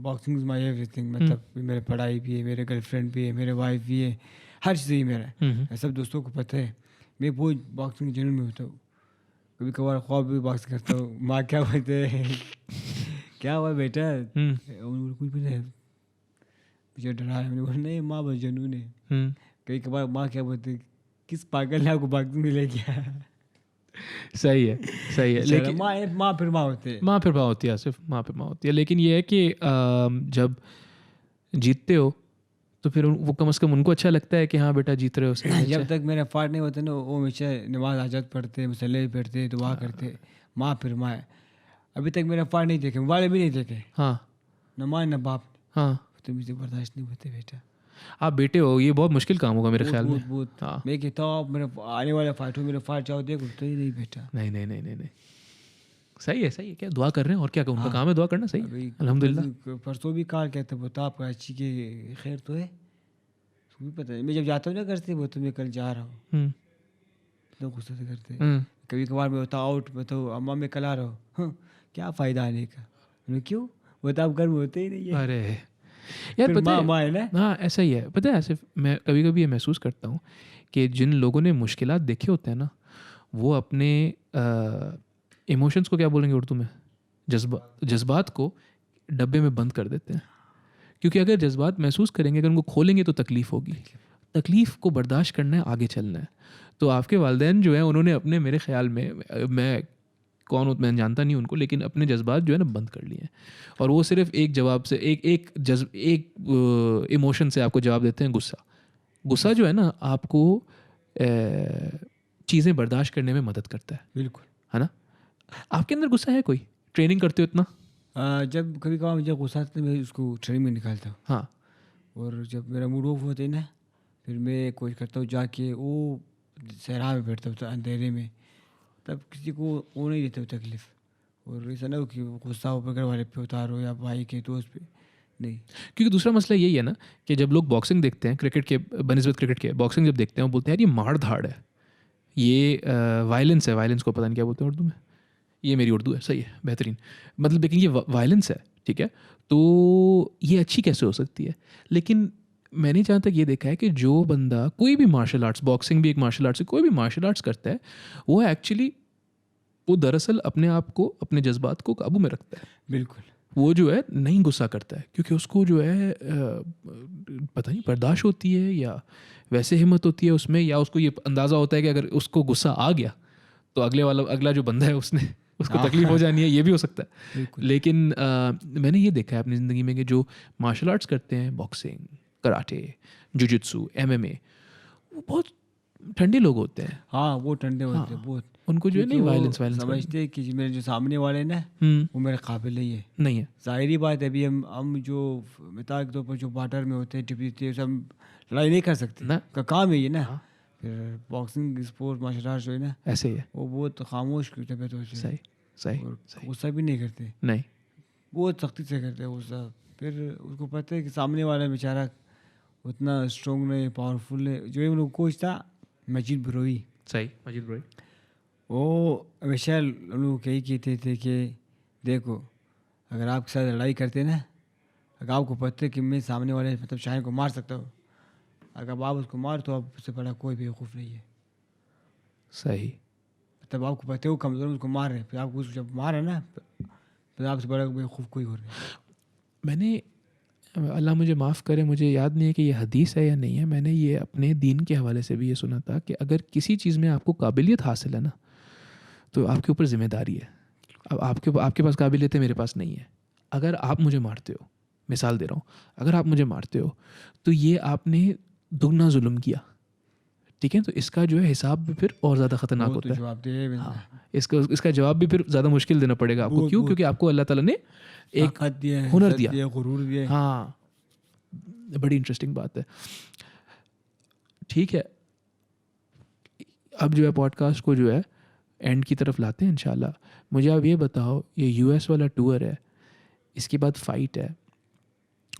बॉक्सिंग इज माई एवरीथिंग, मतलब मेरे पढ़ाई भी है, मेरे गर्लफ्रेंड भी है, मेरे वाइफ भी है, हर चीज़ ही मेरा है। सब दोस्तों को पता है मैं बहुत बॉक्सिंग जनरल में होता हूँ। कभी कभार ख्वाब भी बॉक्स करता हूँ। माँ क्या बोलते हैं क्या हुआ बेटा, कुछ भी नहीं, मुझे डरा है। मैंने बोला नहीं माँ बस जनून है। कभी कभार माँ क्या बोलते किस पागल ने आपको बॉक्सिंग में ले गया। सही है, सही है। लेकिन माँ फिर माँ होते हैं, माँ फिर माँ होती है, सिर्फ माँ फिर माँ होती है। लेकिन ये है कि जब जीतते हो तो फिर वो कम से कम उनको अच्छा लगता है कि हाँ बेटा जीत रहे हो, सही। जब तक मेरा फाट नहीं होता ना, वो हमेशा नमाज हाजत पढ़ते, मसले पढ़ते, दुआ करते, माँ फिर माँ है। अभी तक मेरा फाट नहीं देखे, वाले भी नहीं देखे। हाँ, न माँ न बाप। हाँ, तो मुझे बर्दाश्त नहीं होते बेटा। आप बेटे हो, ये बहुत मुश्किल काम होगा मेरे ख्याल में। बहुत। हाँ, मैं कहता हूँ आप मेरे आने वाले फाइट हो, मेरे फाइट जाओ देखो, तो ही नहीं बेटा। नहीं नहीं नहीं नहीं नहीं, सही है, सही है। क्या दुआ कर रहे हैं और क्या, उनका काम है दुआ करना, सही। अभी अल्हम्दुलिल्लाह। परसों भी कहा कहते बता आपका अच्छी के खैर तो है, तुम्हें पता है। मैं जब जाता हूँ ना करते वो, तो मैं कल जा रहा हूँ, तो गुस्से से करते। कभी कभार मैं बताओ आउट, बताओ अम्मा मैं कल आ रहा हूँ, क्या फ़ायदा आने का, मैं क्यों बता, आप घर में होते ही नहीं है। अरे यार पता है, माँ है ना। हाँ ऐसा ही है। पता है ऐसे मैं कभी कभी ये महसूस करता हूँ कि जिन लोगों ने मुश्किलात देखे होते हैं ना, वो अपने इमोशंस को क्या बोलेंगे उर्दू में, जज्बात को डब्बे में बंद कर देते हैं। क्योंकि अगर जज्बात महसूस करेंगे, अगर उनको खोलेंगे तो तकलीफ़ होगी। तकलीफ़ को बर्दाश्त करना है, आगे चलना है। तो आपके वालिदैन जो हैं उन्होंने अपने, मेरे ख्याल में, मैं कौन हूँ मैं जानता नहीं उनको, लेकिन अपने जज्बात जो है ना बंद कर लिए हैं। और वो सिर्फ एक जवाब से, एक इमोशन से आपको जवाब देते हैं, गुस्सा। गुस्सा जो है ना आपको चीज़ें बर्दाश्त करने में मदद करता है। बिल्कुल, है ना। आपके अंदर गुस्सा है, कोई ट्रेनिंग करते हो इतना? जब कभी कभार मुझे गुस्सा आता है मैं उसको ट्रेनिंग में निकालता हूँ। हाँ, और जब मेरा मूड ऑफ होता है ना, फिर मैं कोशिश करता हूँ जाके वो सहरा में बैठता हूँ अंधेरे में, तब किसी को वो नहीं देता तकलीफ़। और ऐसा ना हो कि गुस्सा ऊपर घर वाले पे उतारो या भाई के दोस्त पे, नहीं। क्योंकि दूसरा मसला यही है ना कि जब लोग बॉक्सिंग देखते हैं, क्रिकेट के बनिस्बत क्रिकेट के, बॉक्सिंग जब देखते हैं वो बोलते हैं यार ये मार धाड़ है, ये वायलेंस है। वायलेंस को पता नहीं क्या बोलते हैं उर्दू में, ये मेरी उर्दू है, सही है, बेहतरीन। मतलब लेकिन ये वायलेंस है, ठीक है, तो ये अच्छी कैसे हो सकती है? लेकिन मैंने जहाँ तक ये देखा है कि जो बंदा कोई भी मार्शल आर्ट्स, बॉक्सिंग भी एक मार्शल आर्ट्स है, कोई भी मार्शल आर्ट्स करता है, वो एक्चुअली वो दरअसल अपने आप को, अपने जज्बात को काबू में रखता है। बिल्कुल, वो जो है नहीं गुस्सा करता है, क्योंकि उसको जो है पता नहीं बर्दाश्त होती है या वैसे हिम्मत होती है उसमें, या उसको ये अंदाज़ा होता है कि अगर उसको गुस्सा आ गया तो अगला जो बंदा है उसको तकलीफ हो जानी है, ये भी हो सकता है। लेकिन मैंने ये देखा है अपनी ज़िंदगी में कि जो मार्शल आर्ट्स करते हैं, बॉक्सिंग, कराटे, जुजित्सु, MMA, वो बहुत ठंडे लोग होते हैं। हाँ वो ठंडे होते हैं बहुत। उनको जो है नहीं वायलेंस समझते कि मेरे जो सामने वाले ना वो मेरे काबिल नहीं है। जाहिर बात है, अभी हम जो मिसाल के तौर पर जो बॉर्डर में होते हैं, टिप्पी सब लड़ाई नहीं कर सकते ना, का काम है ये ना। फिर बॉक्सिंग स्पोर्ट मार्शल आर्ट जो है ना ऐसे ही है, वो बहुत खामोश तबियत होती है। सही। गुस्सा भी नहीं करते, नहीं बहुत सख्ती से करते हैं गुस्सा। फिर उसको पता है कि सामने वाला बेचारा उतना स्ट्रॉन्ग नहीं, पावरफुल नहीं। जो उनको कोच था मजीद ब्रोई, सही, मजीद ब्रोई, वो हमेशा लोग यही कहते थे कि देखो अगर आपके साथ लड़ाई करते ना, अगर आपको पता है कि मैं सामने वाले मतलब शाहिन को मार सकता हूँ, अगर आप उसको मार तो आपसे बड़ा कोई बेवकूफ़ नहीं है। सही। मतलब आपको पता है वो कमज़ोर उसको मार रहे, फिर आपको जब मारे ना फिर आपसे बड़ा बेवकूफ़ कोई हो रहा है। मैंने, अल्लाह मुझे माफ़ करे, मुझे याद नहीं है कि ये हदीस है या नहीं है, मैंने ये अपने दीन के हवाले से भी ये सुना था कि अगर किसी चीज़ में आपको काबिलियत हासिल है ना, तो आपके ऊपर ज़िम्मेदारी है। अब आपके पास काबिलियत है, मेरे पास नहीं है। अगर आप मुझे मारते हो, मिसाल दे रहा हूँ, अगर आप मुझे मारते हो तो ये आपने दुगना जुल्म किया, ठीक है। तो इसका जो है हिसाब भी फिर और ज़्यादा ख़तरनाक होता है। हाँ, इसका जवाब भी फिर ज़्यादा मुश्किल देना पड़ेगा आपको। क्यों? क्योंकि आपको अल्लाह ताला ने एक हुनर दिया, गुरूर दिया। हाँ, बड़ी इंटरेस्टिंग बात है। ठीक है, अब जो है पॉडकास्ट को जो है एंड की तरफ लाते हैं इंशाल्लाह। मुझे आप ये बताओ, ये US वाला टूर है, इसके बाद फाइट है,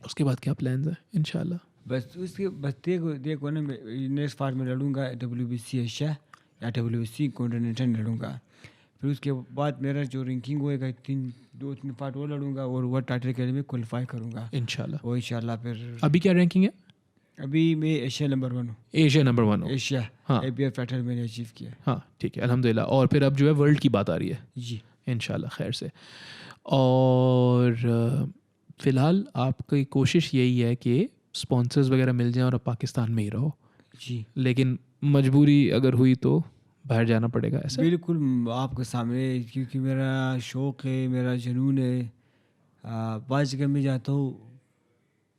उसके बाद क्या प्लान्स है इंशाल्लाह? बस उसके बस देखो ना, नेक्स्ट फाइट में लड़ूंगा WBC एशिया या WBC कॉन्टिनेंटल लड़ूंगा। फिर उसके बाद मेरा जो रैंकिंग होएगा 2-3 फाइट वो लड़ूंगा और वर्ल्ड टाइटल के लिए मैं क्वालिफाई करूंगा इंशाल्लाह। वो इंशाल्लाह। फिर अभी क्या रैंकिंग है? अभी मैं एशिया नंबर 1 हूँ। एशिया नंबर 1 हो? एशिया हाँ ABF टाइटल मैंने अचीव किया। हाँ ठीक है, अल्हम्दुलिल्लाह। और फिर अब जो है वर्ल्ड की बात आ रही है जी इंशाल्लाह खैर से। और फ़िलहाल आपकी कोशिश यही है कि स्पॉन्सर्स वगैरह मिल जाएं और अब पाकिस्तान में ही रहो, जी लेकिन मजबूरी अगर हुई तो बाहर जाना पड़ेगा, ऐसा? बिल्कुल आपके सामने, क्योंकि मेरा शौक़ है, मेरा जुनून है। बाज़ जगह मैं जाता हूँ,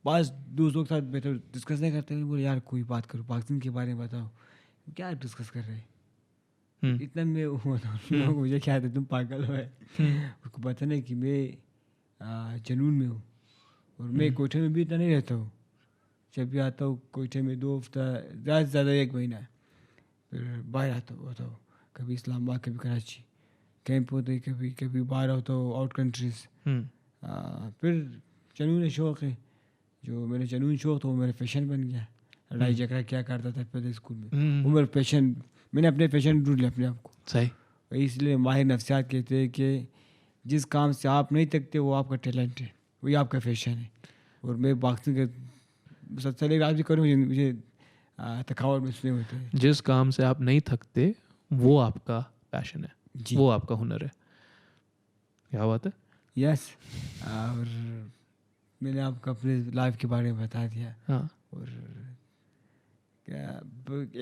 बाज़ दोस्तों के साथ बैठे डिस्कस नहीं करते हैं, बोले यार कोई बात करो पाकिस्तान के बारे में बताओ, क्या डिस्कस कर रहे हैं। इतना मैं लोग मुझे क्या है तुम पागल हो है। उसको पता नहीं कि मैं जुनून में हूँ। और मैं कोठे में भी इतना नहीं रहता हूँ, जब भी आता हूँ कोठे में 2 हफ्ता ज़्यादा से ज़्यादा 1 महीना, फिर बाहर आता हूँ कभी इस्लामाबाद कभी कराची कैंप होते, कभी बाहर होता हूँ आउट कंट्रीज़। फिर जुनून शौक़ है, जो मेरे जुनून शौक़ था वो मेरा पैशन बन गया। लड़ाई झगड़ा क्या करता था पहले स्कूल में, वो मेरा पैशन, मैंने अपने पैशन ढूंढ लिया अपने आप को। सही। इसलिए माहिर नफ्सियात कहते हैं कि जिस काम से आप नहीं थकते वो आपका टैलेंट है, वही आपका पैशन है। और मैं बॉक्सिंग के सबसे पहले राज भी करूँ, मुझे थकावट महसूस नहीं होती है। जिस काम से आप नहीं थकते वो आपका पैशन है, वो आपका हुनर है। क्या बात है। यस। और मैंने आपको अपने लाइफ के बारे में बता दिया। हाँ। और क्या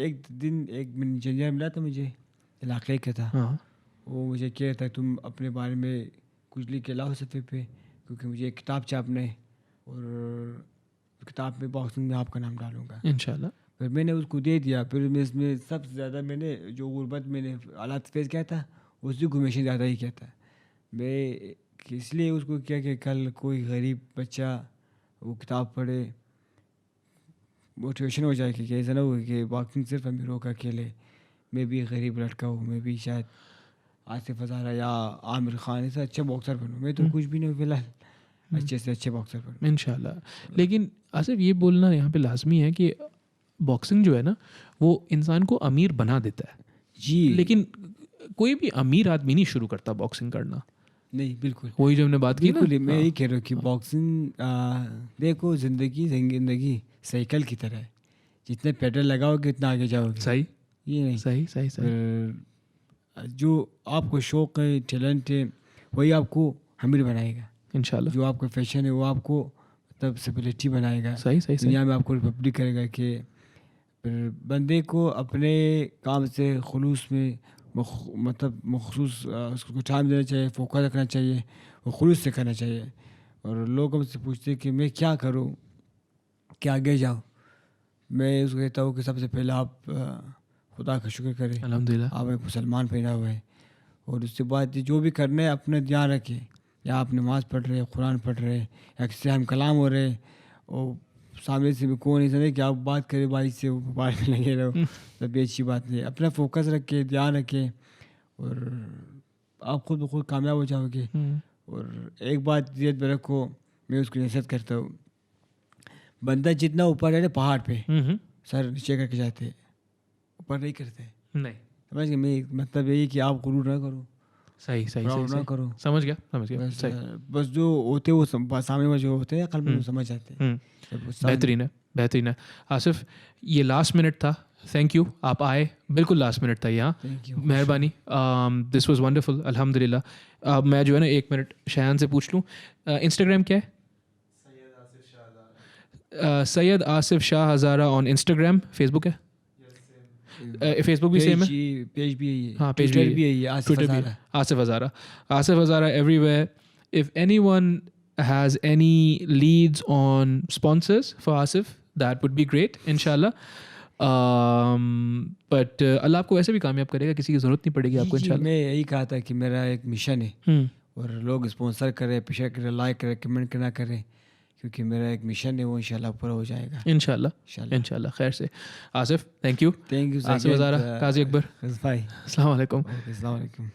एक दिन एक इंजीनियर मिला था मुझे, इलाके का था। हाँ। वो मुझे कह रहा था तुम अपने बारे में कुछ लिख के लाओ सफ़े पे, क्योंकि मुझे एक किताब छापना है और किताब में बॉक्सिंग में आपका नाम डालूंगा इंशाल्लाह। फिर मैंने उसको दे दिया। फिर मैं इसमें सबसे ज़्यादा मैंने जो गुर्बत मैंने हालात फेस किया था उसी को हमेशा ज़्यादा ही किया था। मैं इसलिए उसको किया कि कल कोई गरीब बच्चा वो किताब पढ़े, मोटिवेशन हो जाए कि ऐसा ना हो कि बॉक्सिंग सिर्फ अमीरों का खेल है, मैं भी गरीब लड़का हूँ, मैं भी शायद आसिफ हज़ारा या आमिर खान ऐसा अच्छा बॉक्सर बनूँ। मैं तो कुछ भी नहीं हूँ फिलहाल, अच्छे से अच्छे बॉक्सर बनूँ इंशाल्लाह। लेकिन आसिफ ये बोलना यहाँ पे लाजमी है कि बॉक्सिंग जो है ना वो इंसान को अमीर बना देता है जी, लेकिन कोई भी अमीर आदमी नहीं शुरू करता बॉक्सिंग करना। नहीं बिल्कुल वही जो हमने बात की ना, बिल्कुल मैं यही कह रहा हूँ कि बॉक्सिंग देखो ज़िंदगी साइकिल की तरह है, जितने पेडल लगाओगे उतना आगे जाओगे। सही। ये नहीं सही सही सही। जो आपको शौक़ है टैलेंट है वही आपको अमीर बनाएगा इंशाल्लाह। जो आपका फैशन है वो आपको मतलब स्टेबिलिटी बनाएगा। सही सही दुनिया में आपको रिपब्लिक करेगा कि फिर बंदे को अपने काम से खुलूस में मतलब मखसूस उसको टाइम देना चाहिए, फोकस रखना चाहिए, वो खुलूस से करना चाहिए। और लोग हमसे पूछते हैं कि मैं क्या करूं कि आगे जाऊं, मैं उसको कहता हूँ कि सबसे पहले आप खुदा का शुक्र करें, अल्हम्दुलिल्लाह। आप एक मुसलमान पैदा हुए हैं। और उसके बाद जो भी करना है अपना ध्यान रखें, या आप नमाज़ पढ़ रहे हैं, कुरान पढ़ रहे हैं, या किसी हम कलाम हो रहे हैं और सामने से भी कौन नहीं समझे कि आप बात करें भाई से वो बात में लगे रहो, तब भी अच्छी बात नहीं। अपना फोकस रखें, ध्यान रखें और आप खुद ब खुद कामयाब हो जाओगे। और एक बात याद में रखो, मैं उसकी नसीहत करता हूँ, बंदा जितना ऊपर है ना पहाड़ पे सर नीचे करके जाते हैं, ऊपर नहीं करते। नहीं समझ गए, मैं मतलब यही कि आप गुरूर ना करो, सही सही सही, ना करो। समझ गया सही। बस जो होते वो सामने में जो होते हैं कल में वो समझ जाते हैं। बेहतरीन है आसिफ, ये लास्ट मिनट था, थैंक यू आप आए, बिल्कुल लास्ट मिनट था यहाँ, मेहरबानी। दिस वाज वंडरफुल अल्हम्दुलिल्लाह। मैं जो है ना 1 मिनट शयान से पूछ लूँ, इंस्टाग्राम क्या है? Syed Asif Shah Hazara on Instagram. Facebook है? फेसबुक भी सेम है, पेज भी है, हाँ पेज भी है, ट्विटर भी Asif Hazara everywhere. If anyone has any leads on sponsors for Asif, that would be great inshallah. But अल्लाह आपको वैसे भी कामयाब करेगा, किसी की ज़रूरत नहीं पड़ेगी आपको इंशाल्लाह। मैं यही कहा था कि मेरा एक मिशन है और लोग स्पॉन्सर करें, शेयर करें, लाइक करें, कमेंट करना करें, क्योंकि मेरा एक मिशन है वो इंशाल्लाह पूरा हो जाएगा इंशाल्लाह खैर से। Asif thank you. आसिफ हज़ारा, काजी अकबर, भाई, अस्सलाम वालेकुम। अस्सलाम वालेकुम।